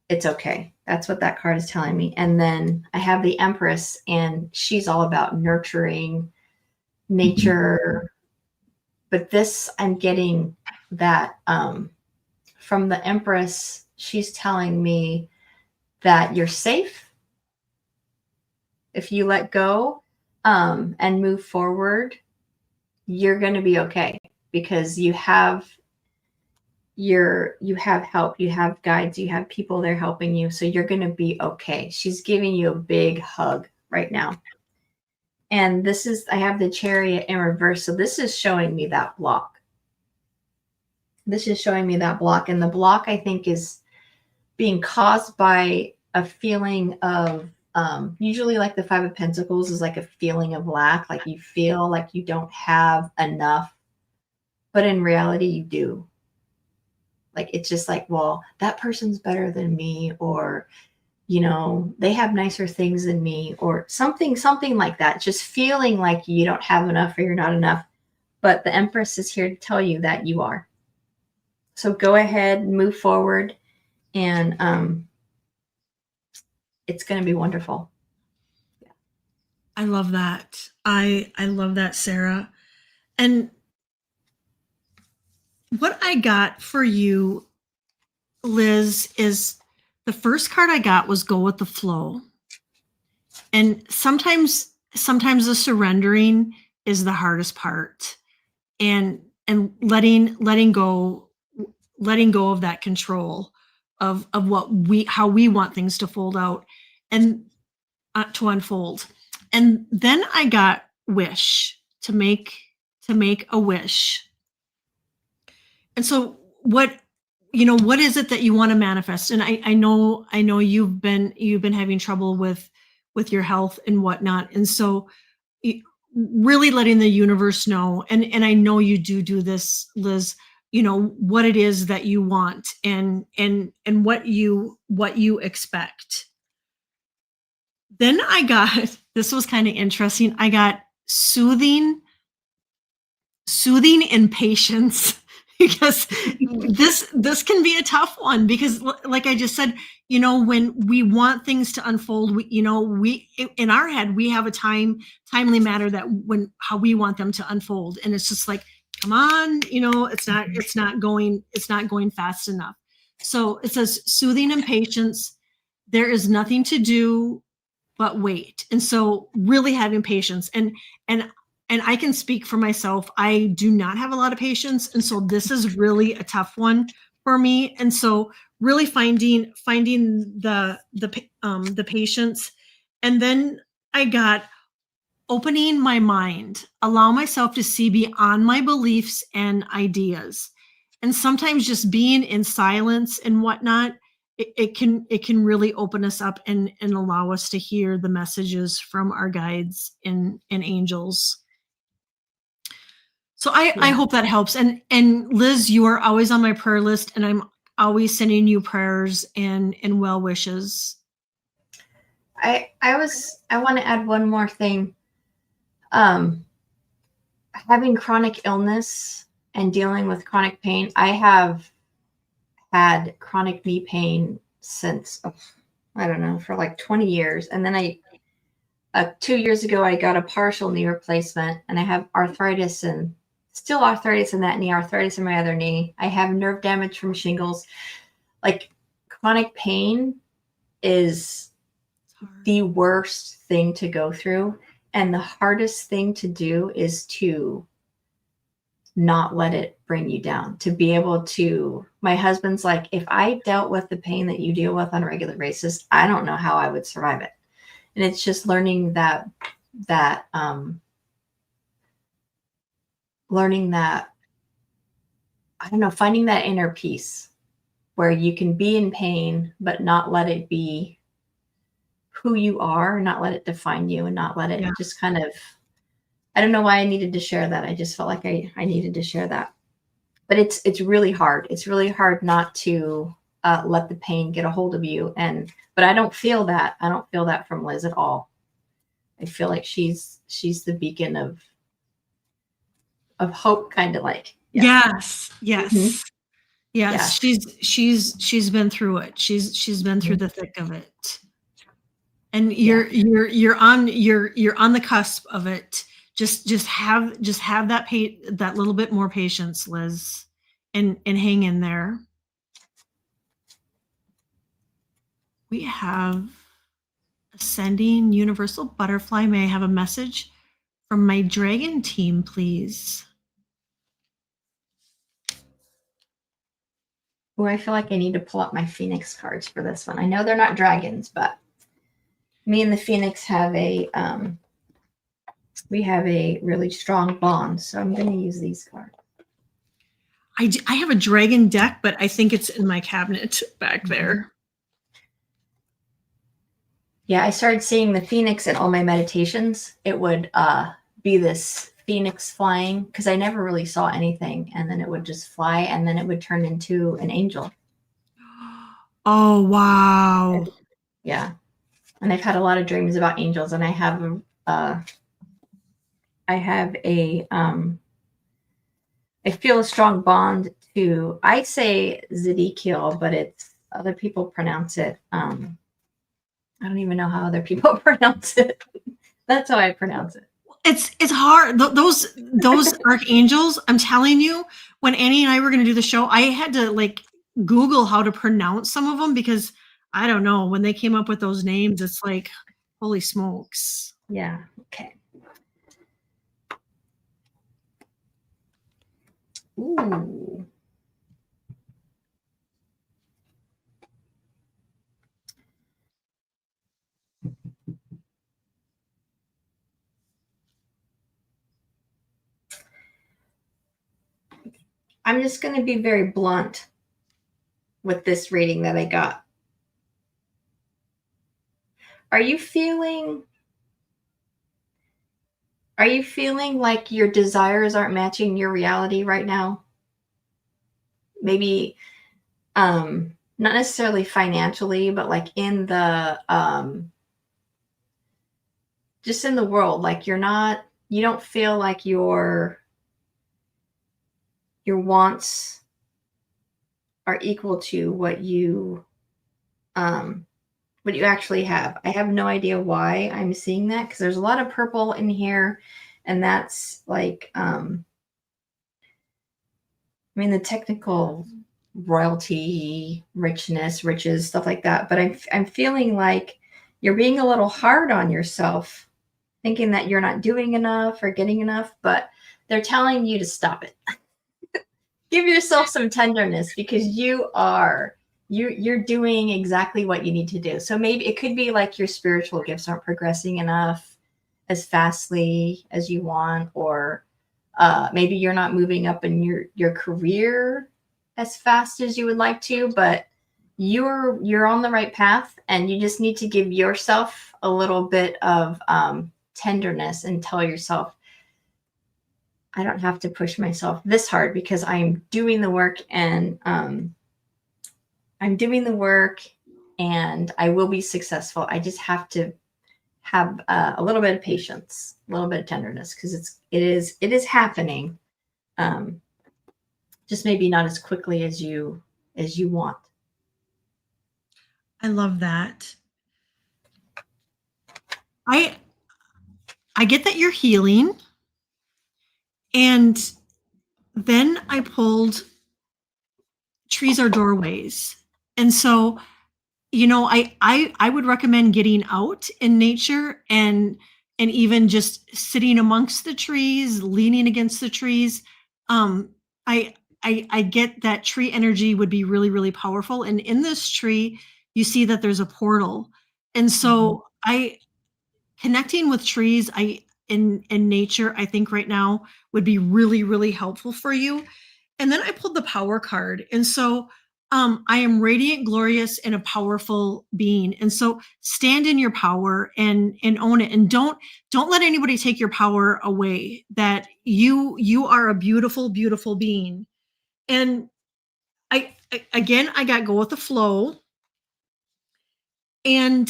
It's okay. That's what that card is telling me. And then I have the Empress, and she's all about nurturing nature. But this, I'm getting that from the Empress. She's telling me that you're safe if you let go and move forward. You're going to be okay, because you have help, you have guides, you have people there helping you, so you're going to be okay. She's giving you a big hug right now. And I have the Chariot in reverse, so this is showing me that block. And the block, I think, is being caused by a feeling of Usually like the Five of Pentacles is like a feeling of lack, like you feel like you don't have enough, but in reality you do. Like it's just like, well, that person's better than me, or they have nicer things than me, or something like that. Just feeling like you don't have enough or you're not enough. But the Empress is here to tell you that you are. So go ahead, move forward, and it's going to be wonderful. I love that. I love that, Sarah. And what I got for you, Liz, is the first card I got was go with the flow. And sometimes the surrendering is the hardest part. And letting go of that control of how we want things to fold out and to unfold. And then I got wish, to make a wish. And so what is it that you want to manifest? And I know you've been having trouble with your health and whatnot. And so really letting the universe know, and I know you do this, Liz, what it is that you want and what you expect. Then I got, this was kind of interesting. I got soothing and patience, because this can be a tough one, because like I just said, when we want things to unfold, we in our head, we have a timely manner that how we want them to unfold. And it's just like, come on, it's not going fast enough. So it says soothing and patience. There is nothing to do but wait. And so really having patience, and I can speak for myself. I do not have a lot of patience. And so this is really a tough one for me. And so really finding the patience. And then I got opening my mind, allow myself to see beyond my beliefs and ideas. And sometimes just being in silence and whatnot, it can really open us up and allow us to hear the messages from our guides and angels. So I hope that helps. And Liz, you are always on my prayer list, and I'm always sending you prayers and well wishes. I want to add one more thing. Having chronic illness and dealing with chronic pain, I have had chronic knee pain since, I don't know, for like 20 years. And then 2 years ago, I got a partial knee replacement, and I have arthritis and still arthritis in that knee, arthritis in my other knee. I have nerve damage from shingles. Like, chronic pain is the worst thing to go through. And the hardest thing to do is to not let it bring you down, to be able to, my husband's like, if I dealt with the pain that you deal with on a regular basis, I don't know how I would survive it. And it's just learning that, I don't know, finding that inner peace where you can be in pain, but not let it be who you are, not let it define you, and not let it just kind of, I don't know why I needed to share that. I just felt like I needed to share that. But it's really hard. It's really hard not to let the pain get a hold of you. But I don't feel that. I don't feel that from Liz at all. I feel like she's the beacon of hope, kind of like. Yeah. Yes. Mm-hmm. Yes. Yeah. She's been through it. She's been through the thick of it. And you're on the cusp of it. Just have that little bit more patience, Liz, and hang in there. We have Ascending Universal Butterfly. May I have a message from my dragon team, please? Oh, I feel like I need to pull up my Phoenix cards for this one. I know they're not dragons, but me and the Phoenix have we have a really strong bond. So I'm going to use these cards. I have a dragon deck, but I think it's in my cabinet back there. Yeah, I started seeing the phoenix in all my meditations. It would be this phoenix flying because I never really saw anything, and then it would just fly, and then it would turn into an angel. Oh, wow. Yeah, and I've had a lot of dreams about angels, and uh, I have I feel a strong bond to. I say Zedekiel, but it's other people pronounce it. I don't even know how other people pronounce it. That's how I pronounce it. It's hard. Those archangels, I'm telling you, when Annie and I were going to do the show, I had to like Google how to pronounce some of them because I don't know. When they came up with those names, it's like, holy smokes. Yeah. Okay. Ooh. I'm just going to be very blunt with this reading that I got. Are you feeling like your desires aren't matching your reality right now? Maybe not necessarily financially, but like in the just in the world, like you don't feel like your wants are equal to what you actually have. I have no idea why I'm seeing that because there's a lot of purple in here, and that's like I mean the technical royalty, riches, stuff like that. But I'm feeling like you're being a little hard on yourself, thinking that you're not doing enough or getting enough, but they're telling you to stop it. Give yourself some tenderness because you're doing exactly what you need to do. So maybe it could be like your spiritual gifts aren't progressing enough as fastly as you want, or maybe you're not moving up in your career as fast as you would like to, but you're on the right path, and you just need to give yourself a little bit of tenderness and tell yourself, I don't have to push myself this hard because I'm doing the work, and I will be successful. I just have to have a little bit of patience, a little bit of tenderness, because it is happening. Um, just maybe not as quickly as you want. I love that. I I get that you're healing. And then I pulled trees are doorways. And so, I would recommend getting out in nature and even just sitting amongst the trees, leaning against the trees. Um, I I get that tree energy would be really, really powerful. And in this tree, you see that there's a portal. And Mhm. so I connecting with trees, in nature, I think right now would be really, really helpful for you. And then I pulled the power card. And so I am radiant, glorious, and a powerful being. And so stand in your power and own it. And don't let anybody take your power away. That you are a beautiful, beautiful being. And again, I got go with the flow. And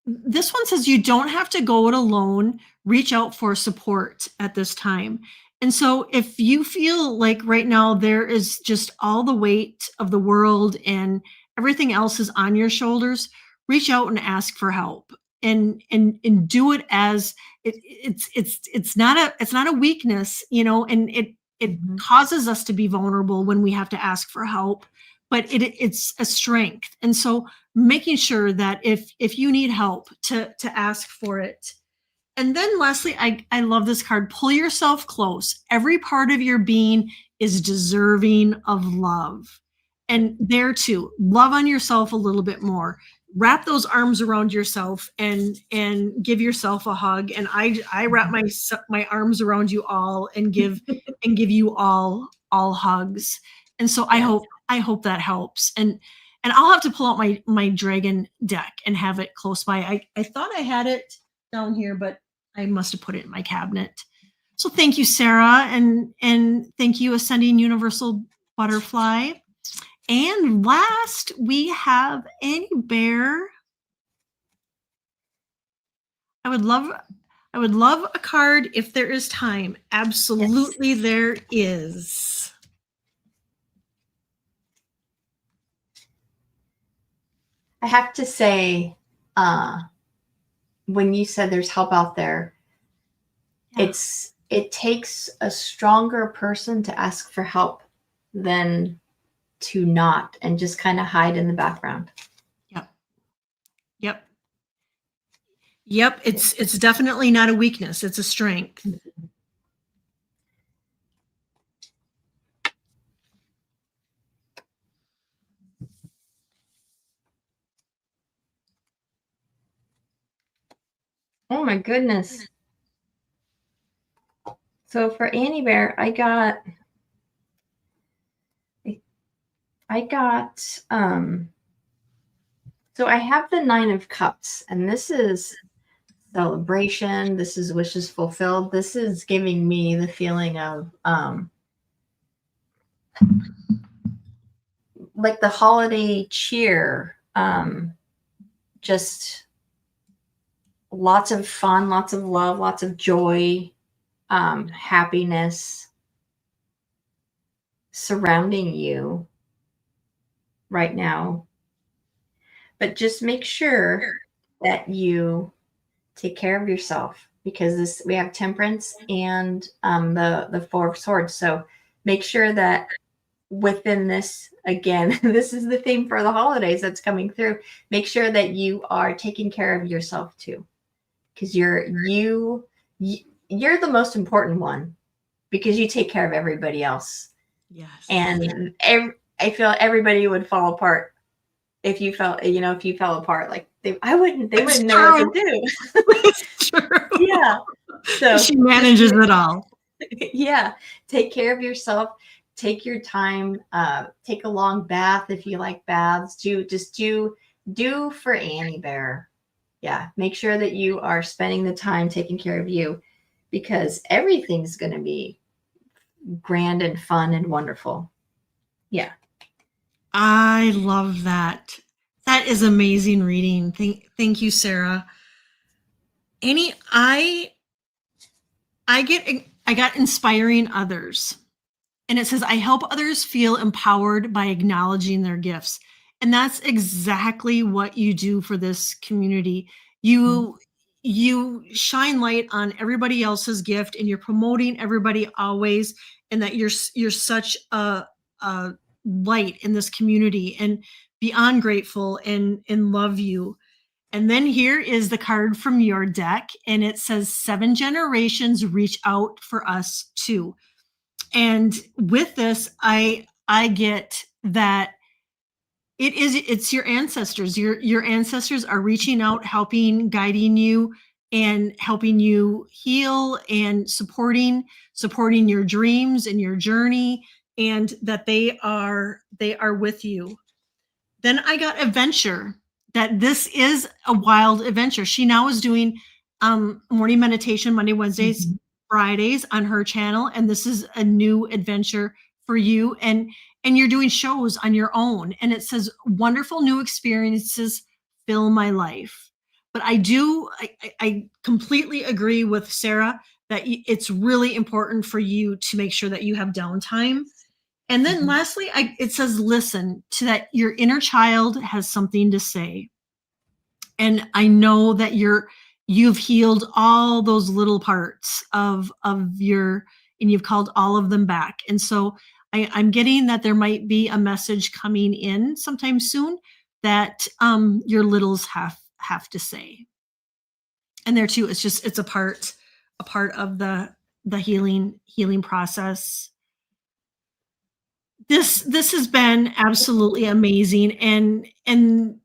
this one says you don't have to go it alone. Reach out for support at this time. And so, if you feel like right now there is just all the weight of the world and everything else is on your shoulders, reach out and ask for help. And do it as it's not a weakness, and it Mhm. causes us to be vulnerable when we have to ask for help, but it's a strength. And so making sure that if you need help to ask for it. And then lastly, I love this card. Pull yourself close. Every part of your being is deserving of love. And there too, love on yourself a little bit more. Wrap those arms around yourself and give yourself a hug. And I wrap my arms around you all and give you all hugs. And so Yes. I hope that helps. and I'll have to pull out my dragon deck and have it close by. I thought I had it down here, but I must have put it in my cabinet. So thank you, Sara, and thank you, Ascending Universal Butterfly. And last, we have Annie Bear. I would love a card if there is time. Absolutely, yes. There is. I have to say, when you said there's help out there, yeah. It takes a stronger person to ask for help than to not and just kind of hide in the background. Yep. It's definitely not a weakness. It's a strength. Oh my goodness. So for Annie Bear, I got so I have the 9 of Cups, and this is celebration. This is wishes fulfilled. This is giving me the feeling of like the holiday cheer, just lots of fun, lots of love, lots of joy, happiness surrounding you right now. But just make sure that you take care of yourself, because we have Temperance and the 4 of Swords. So make sure that within this, again, this is the theme for the holidays that's coming through. Make sure that you are taking care of yourself too, because you're the most important one, because you take care of everybody else. Yes. And I feel everybody would fall apart if you fell apart. Like they wouldn't know what to do. It's true. Yeah. So she manages it all. Yeah. Take care of yourself. Take your time. Take a long bath if you like baths. Do for Annie Bear. Yeah. Make sure that you are spending the time taking care of you, because everything's going to be grand and fun and wonderful. Yeah. I love that. That is amazing reading. Thank you, Sara. Annie, I got inspiring others. And it says, I help others feel empowered by acknowledging their gifts. And that's exactly what you do for this community. You shine light on everybody else's gift, and you're promoting everybody always, and that you're such a light in this community, and beyond grateful and love you. And then here is the card from your deck, and it says 7 generations reach out for us too. And with this, I get that it's your ancestors. Your ancestors are reaching out, helping, guiding you, and helping you heal, and supporting your dreams and your journey, and that they are with you. Then I got adventure, that this is a wild adventure. She now is doing morning meditation Monday, Wednesdays, Fridays on her channel, and this is a new adventure for you, and you're doing shows on your own. And it says wonderful new experiences fill my life. But I completely agree with Sara that it's really important for you to make sure that you have downtime. And then lastly, it says listen to that. Your inner child has something to say, and I know that you've healed all those little parts of your, and you've called all of them back. And so I'm getting that there might be a message coming in sometime soon that your littles have to say. And there too, it's a part of the healing process. This has been absolutely amazing, and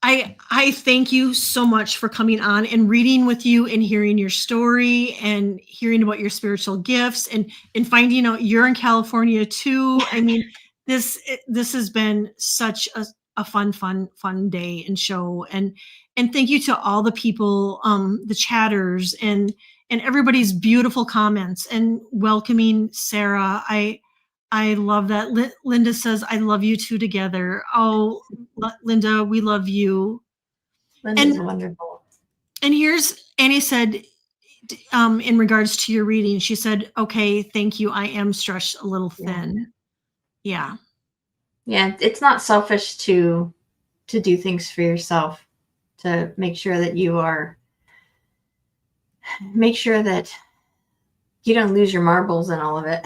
I thank you so much for coming on and reading with you, and hearing your story, and hearing about your spiritual gifts, and finding out you're in California too. I mean, this has been such a fun day and show. And thank you to all the people, the chatters, and everybody's beautiful comments and welcoming Sara. I love that. Linda says, I love you two together. Oh, Linda, we love you. Linda's wonderful. And here's Annie said, in regards to your reading, she said, okay, thank you. I am stretched a little thin. Yeah. Yeah. It's not selfish to do things for yourself, to make sure that you don't lose your marbles and all of it.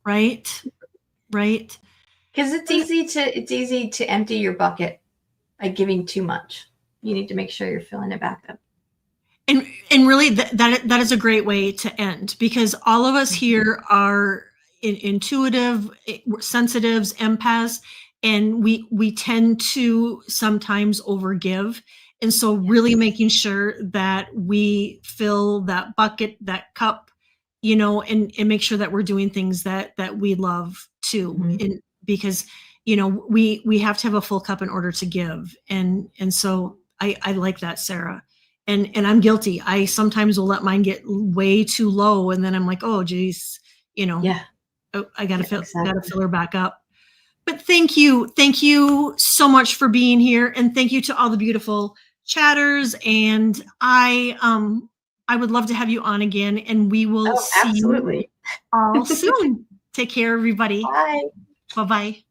Right. Because it's easy to empty your bucket by giving too much. You need to make sure you're filling it back up. And really that is a great way to end, because all of us here are intuitive, sensitives, empaths, and we tend to sometimes overgive. And so really making sure that we fill that bucket, that cup, and make sure that we're doing things that we love too. Mm-hmm. Because we have to have a full cup in order to give. And so I like that, Sara. And I'm guilty. I sometimes will let mine get way too low, and then I'm like, oh geez, I gotta fill her back up. But thank you so much for being here, and thank you to all the beautiful chatters. And I would love to have you on again, and we will see you all soon. Take care, everybody. Bye. Bye-bye.